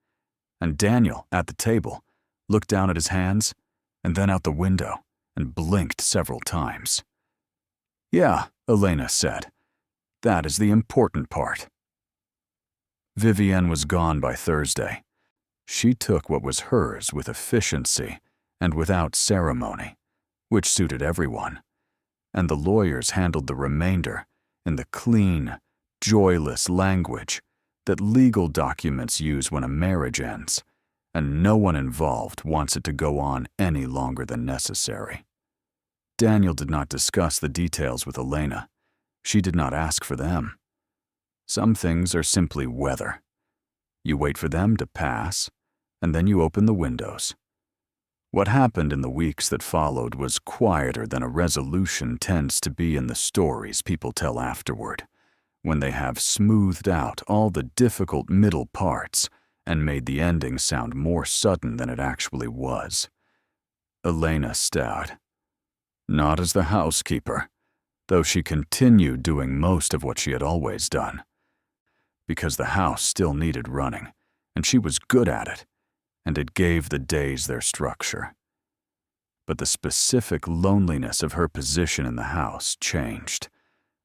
And Daniel, at the table, looked down at his hands and then out the window and blinked several times. "Yeah," Elena said. "That is the important part." Vivienne was gone by Thursday. She took what was hers with efficiency and without ceremony, which suited everyone, and the lawyers handled the remainder in the clean, joyless language that legal documents use when a marriage ends, and no one involved wants it to go on any longer than necessary. Daniel did not discuss the details with Elena. She did not ask for them. Some things are simply weather. You wait for them to pass, and then you open the windows. What happened in the weeks that followed was quieter than a resolution tends to be in the stories people tell afterward, when they have smoothed out all the difficult middle parts and made the ending sound more sudden than it actually was. Elena stared. Not as the housekeeper, though she continued doing most of what she had always done, because the house still needed running, and she was good at it, and it gave the days their structure. But the specific loneliness of her position in the house changed,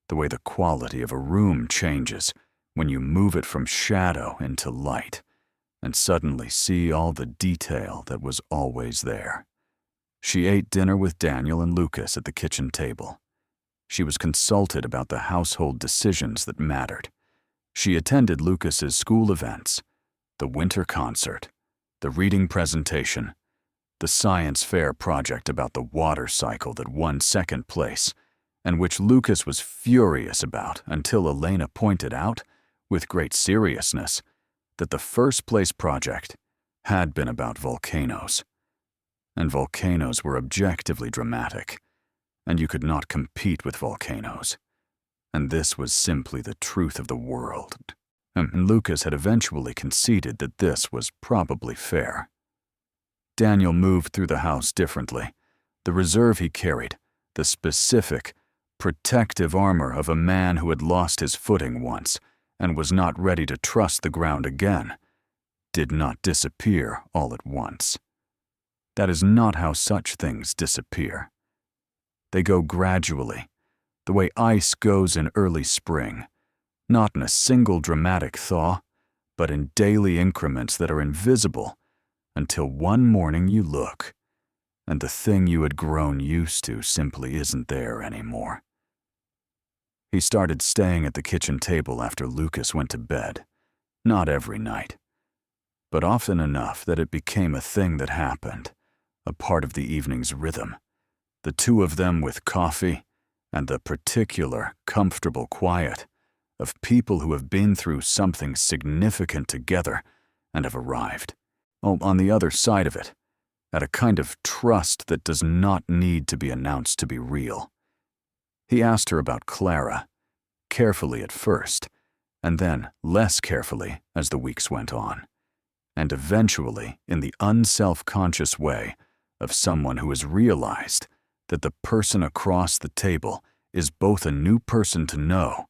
the way the quality of a room changes when you move it from shadow into light, and suddenly see all the detail that was always there. She ate dinner with Daniel and Lucas at the kitchen table. She was consulted about the household decisions that mattered. She attended Lucas's school events, the winter concert, the reading presentation, the science fair project about the water cycle that won second place, and which Lucas was furious about until Elena pointed out, with great seriousness, that the first place project had been about volcanoes. And volcanoes were objectively dramatic, and you could not compete with volcanoes. And this was simply the truth of the world. And Lucas had eventually conceded that this was probably fair. Daniel moved through the house differently. The reserve he carried, the specific, protective armor of a man who had lost his footing once and was not ready to trust the ground again, did not disappear all at once. That is not how such things disappear. They go gradually, the way ice goes in early spring, not in a single dramatic thaw, but in daily increments that are invisible until one morning you look, and the thing you had grown used to simply isn't there anymore. He started staying at the kitchen table after Lucas went to bed, not every night, but often enough that it became a thing that happened, a part of the evening's rhythm. The two of them with coffee and the particular, comfortable quiet of people who have been through something significant together and have arrived, on the other side of it, at a kind of trust that does not need to be announced to be real. He asked her about Clara, carefully at first, and then less carefully as the weeks went on, and eventually in the unself-conscious way of someone who has realized that the person across the table is both a new person to know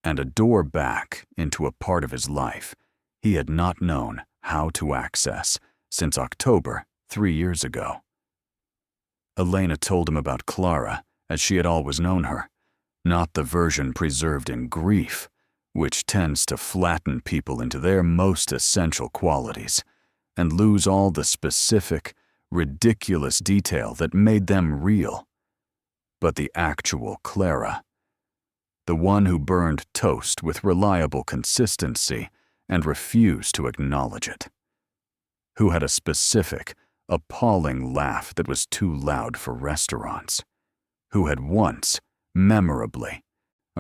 and a door back into a part of his life he had not known how to access since October 3 years ago. Elena told him about Clara as she had always known her, not the version preserved in grief, which tends to flatten people into their most essential qualities and lose all the specific, ridiculous detail that made them real, but the actual Clara, the one who burned toast with reliable consistency and refused to acknowledge it, who had a specific, appalling laugh that was too loud for restaurants, who had once, memorably,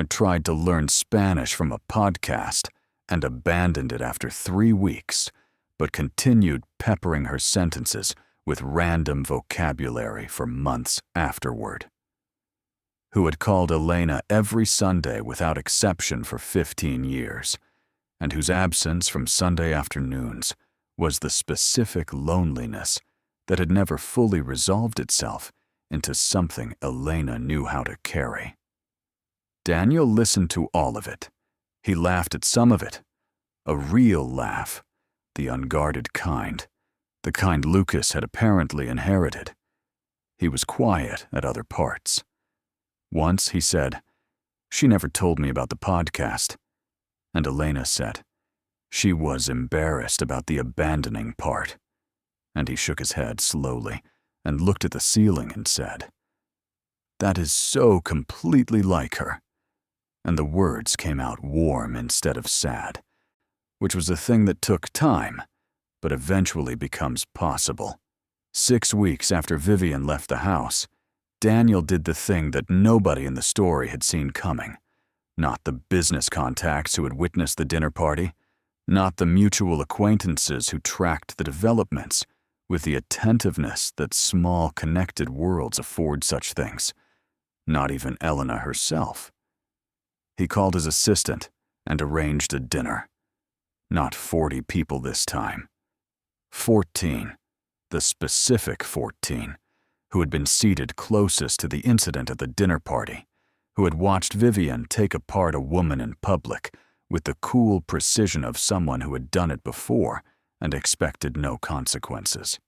tried to learn Spanish from a podcast and abandoned it after 3 weeks, but continued peppering her sentences with random vocabulary for months afterward, who had called Elena every Sunday without exception for 15 years, and whose absence from Sunday afternoons was the specific loneliness that had never fully resolved itself into something Elena knew how to carry. Daniel listened to all of it. He laughed at some of it. A real laugh, the unguarded kind, the kind Lucas had apparently inherited. He was quiet at other parts. Once he said, "She never told me about the podcast." And Elena said, "She was embarrassed about the abandoning part." And he shook his head slowly and looked at the ceiling and said, "That is so completely like her." And the words came out warm instead of sad, which was a thing that took time, but eventually becomes possible. 6 weeks after Vivienne left the house, Daniel did the thing that nobody in the story had seen coming. Not the business contacts who had witnessed the dinner party, not the mutual acquaintances who tracked the developments with the attentiveness that small connected worlds afford such things, not even Elena herself. He called his assistant and arranged a dinner. Not 40 people this time. 14, the specific 14, who had been seated closest to the incident at the dinner party, who had watched Vivienne take apart a woman in public with the cool precision of someone who had done it before and expected no consequences.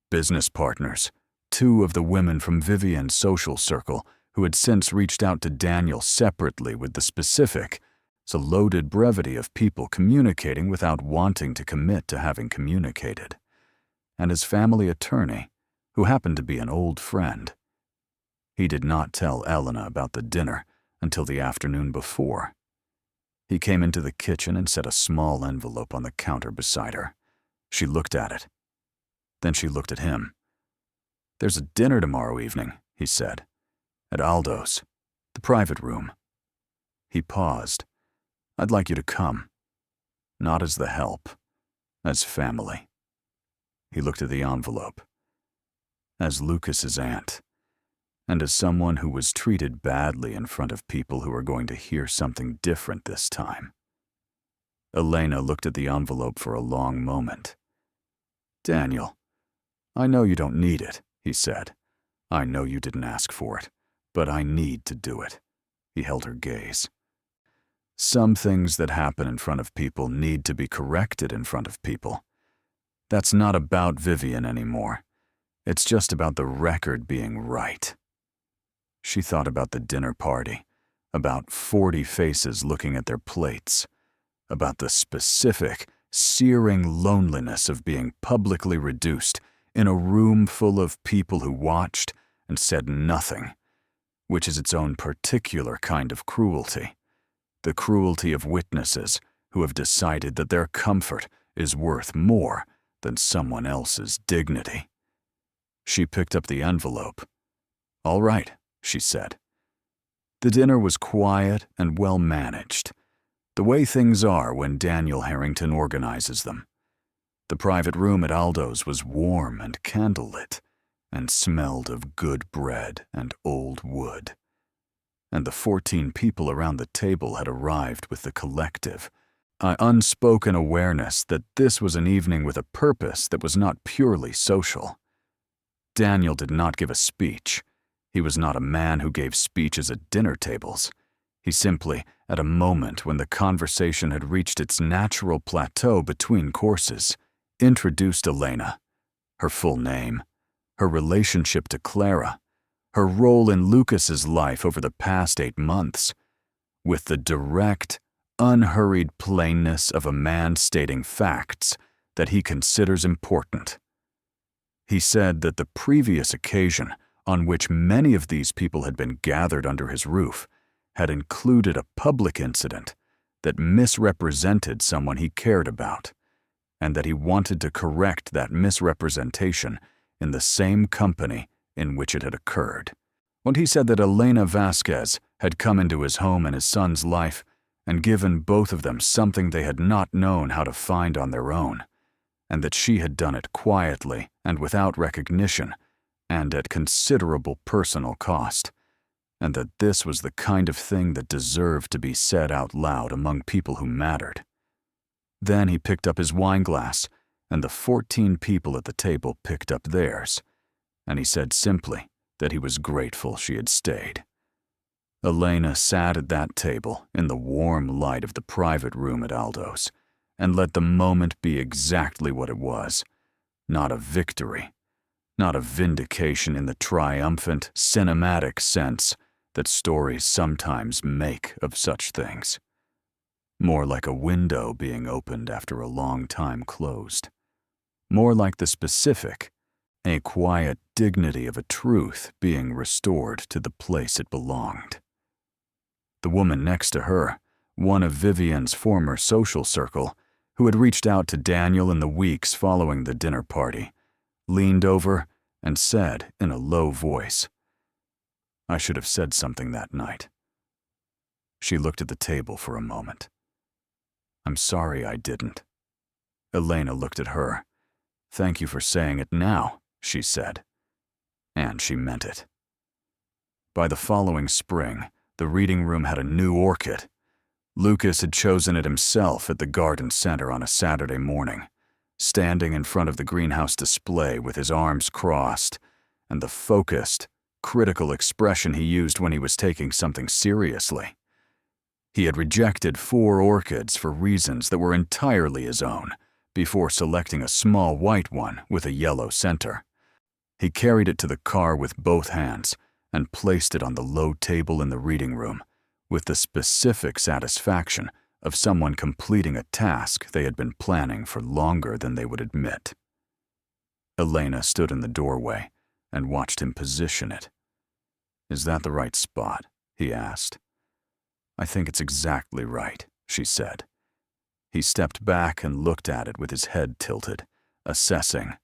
Business partners, 2 of the women from Vivienne's social circle who had since reached out to Daniel separately with the specific, so loaded brevity of people communicating without wanting to commit to having communicated, and his family attorney, who happened to be an old friend. He did not tell Elena about the dinner until the afternoon before. He came into the kitchen and set a small envelope on the counter beside her. She looked at it. Then she looked at him. "There's a dinner tomorrow evening," he said, "at Aldo's, the private room." He paused. "I'd like you to come. Not as the help, as family." He looked at the envelope. "As Lucas's aunt, and as someone who was treated badly in front of people who are going to hear something different this time." Elena looked at the envelope for a long moment. "Daniel, I know you don't need it," he said. "I know you didn't ask for it, but I need to do it." He held her gaze. "Some things that happen in front of people need to be corrected in front of people. That's not about Vivienne anymore. It's just about the record being right." She thought about the dinner party, about 40 faces looking at their plates, about the specific, searing loneliness of being publicly reduced in a room full of people who watched and said nothing, which is its own particular kind of cruelty, the cruelty of witnesses who have decided that their comfort is worth more than someone else's dignity. She picked up the envelope. "All right," she said. The dinner was quiet and well managed, the way things are when Daniel Harrington organizes them. The private room at Aldo's was warm and candlelit, and smelled of good bread and old wood. And the 14 people around the table had arrived with the collective, an unspoken awareness that this was an evening with a purpose that was not purely social. Daniel did not give a speech. He was not a man who gave speeches at dinner tables. He simply, at a moment when the conversation had reached its natural plateau between courses, introduced Elena, her full name, her relationship to Clara, her role in Lucas's life over the past 8 months, with the direct, unhurried plainness of a man stating facts that he considers important. He said that the previous occasion on which many of these people had been gathered under his roof had included a public incident that misrepresented someone he cared about, and that he wanted to correct that misrepresentation in the same company in which it had occurred. When he said that Elena Vasquez had come into his home and his son's life and given both of them something they had not known how to find on their own, and that she had done it quietly and without recognition and at considerable personal cost, and that this was the kind of thing that deserved to be said out loud among people who mattered. Then he picked up his wineglass, and the 14 people at the table picked up theirs, and he said simply that he was grateful she had stayed. Elena sat at that table in the warm light of the private room at Aldo's, and let the moment be exactly what it was, not a victory, not a vindication in the triumphant, cinematic sense that stories sometimes make of such things. More like a window being opened after a long time closed. More like the specific, a quiet dignity of a truth being restored to the place it belonged. The woman next to her, one of Vivienne's former social circle, who had reached out to Daniel in the weeks following the dinner party, leaned over and said in a low voice, "I should have said something that night." She looked at the table for a moment. "I'm sorry I didn't." Elena looked at her. "Thank you for saying it now," she said. And she meant it. By the following spring, the reading room had a new orchid. Lucas had chosen it himself at the garden center on a Saturday morning, standing in front of the greenhouse display with his arms crossed, and the focused, critical expression he used when he was taking something seriously. He had rejected 4 orchids for reasons that were entirely his own, before selecting a small white one with a yellow center. He carried it to the car with both hands and placed it on the low table in the reading room, with the specific satisfaction of someone completing a task they had been planning for longer than they would admit. Elena stood in the doorway and watched him position it. "Is that the right spot?" he asked. "I think it's exactly right," she said. He stepped back and looked at it with his head tilted, assessing.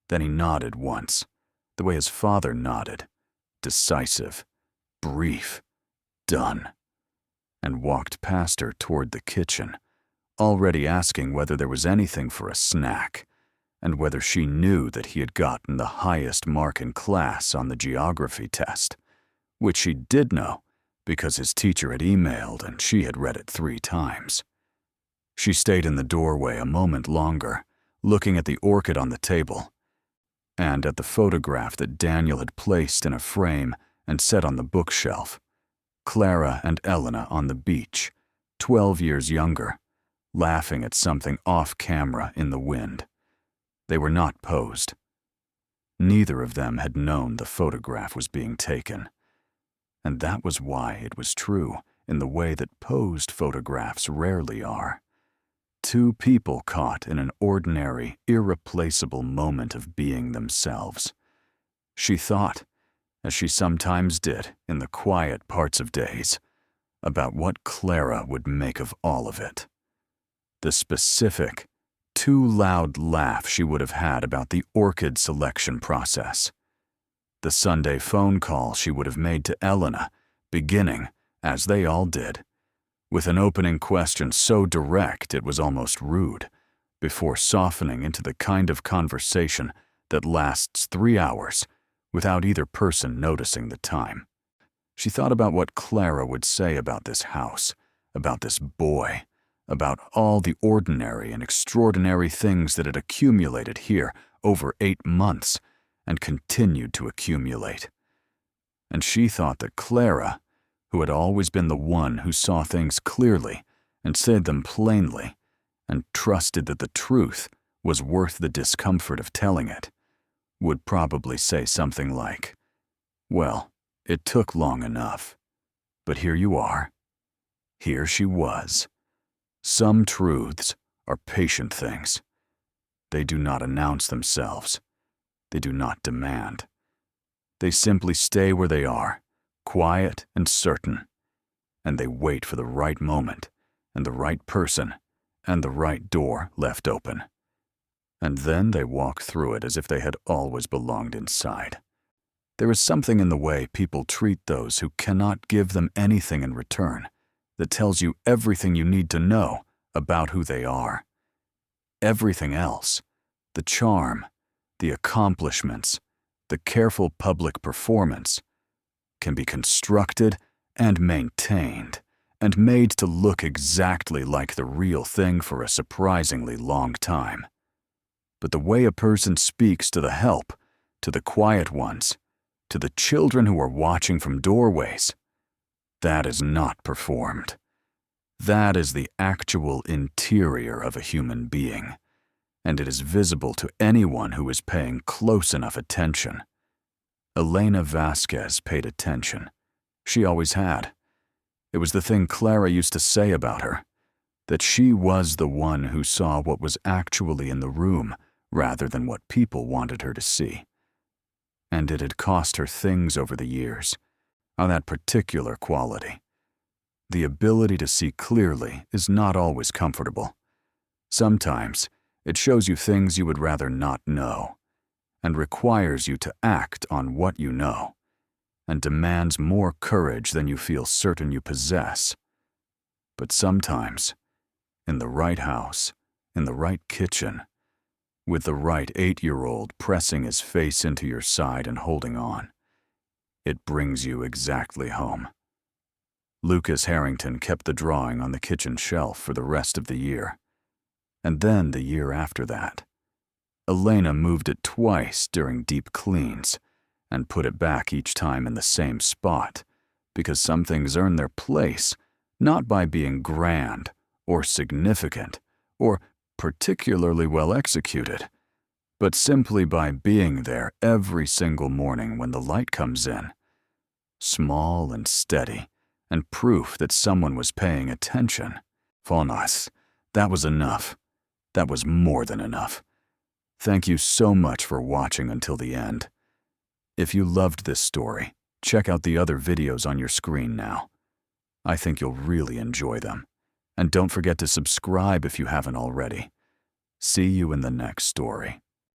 Then he nodded once, the way his father nodded, decisive, brief, done, and walked past her toward the kitchen, already asking whether there was anything for a snack, and whether she knew that he had gotten the highest mark in class on the geography test, which she did know because his teacher had emailed and she had read it 3 times. She stayed in the doorway a moment longer, looking at the orchid on the table, and at the photograph that Daniel had placed in a frame and set on the bookshelf. Clara and Elena on the beach, 12 years younger, laughing at something off-camera in the wind. They were not posed. Neither of them had known the photograph was being taken. And that was why it was true in the way that posed photographs rarely are. 2 people caught in an ordinary, irreplaceable moment of being themselves. She thought, as she sometimes did in the quiet parts of days, about what Clara would make of all of it. The specific, too loud laugh she would have had about the orchid selection process. The Sunday phone call she would have made to Elena, beginning, as they all did, with an opening question so direct it was almost rude, before softening into the kind of conversation that lasts 3 hours without either person noticing the time. She thought about what Clara would say about this house, about this boy, about all the ordinary and extraordinary things that had accumulated here over 8 months and continued to accumulate. And she thought that Clara, who had always been the one who saw things clearly and said them plainly, and trusted that the truth was worth the discomfort of telling it, would probably say something like, "Well, it took long enough, but here you are." Here she was. Some truths are patient things. They do not announce themselves. They do not demand. They simply stay where they are, quiet and certain, and they wait for the right moment and the right person and the right door left open. And then they walk through it as if they had always belonged inside. There is something in the way people treat those who cannot give them anything in return that tells you everything you need to know about who they are. Everything else, the charm, the accomplishments, the careful public performance, can be constructed and maintained and made to look exactly like the real thing for a surprisingly long time. But the way a person speaks to the help, to the quiet ones, to the children who are watching from doorways, that is not performed. That is the actual interior of a human being, and it is visible to anyone who is paying close enough attention. Elena Vasquez paid attention. She always had. It was the thing Clara used to say about her, that she was the one who saw what was actually in the room rather than what people wanted her to see. And it had cost her things over the years, on that particular quality. The ability to see clearly is not always comfortable. Sometimes it shows you things you would rather not know, and requires you to act on what you know, and demands more courage than you feel certain you possess. But sometimes, in the right house, in the right kitchen, with the right 8-year-old pressing his face into your side and holding on, it brings you exactly home. Lucas Harrington kept the drawing on the kitchen shelf for the rest of the year, and then the year after that. Elena moved it twice during deep cleans and put it back each time in the same spot, because some things earn their place not by being grand or significant or particularly well executed, but simply by being there every single morning when the light comes in, small and steady, and proof that someone was paying attention. Fonas, that was enough. That was more than enough. Thank you so much for watching until the end. If you loved this story, check out the other videos on your screen now. I think you'll really enjoy them. And don't forget to subscribe if you haven't already. See you in the next story.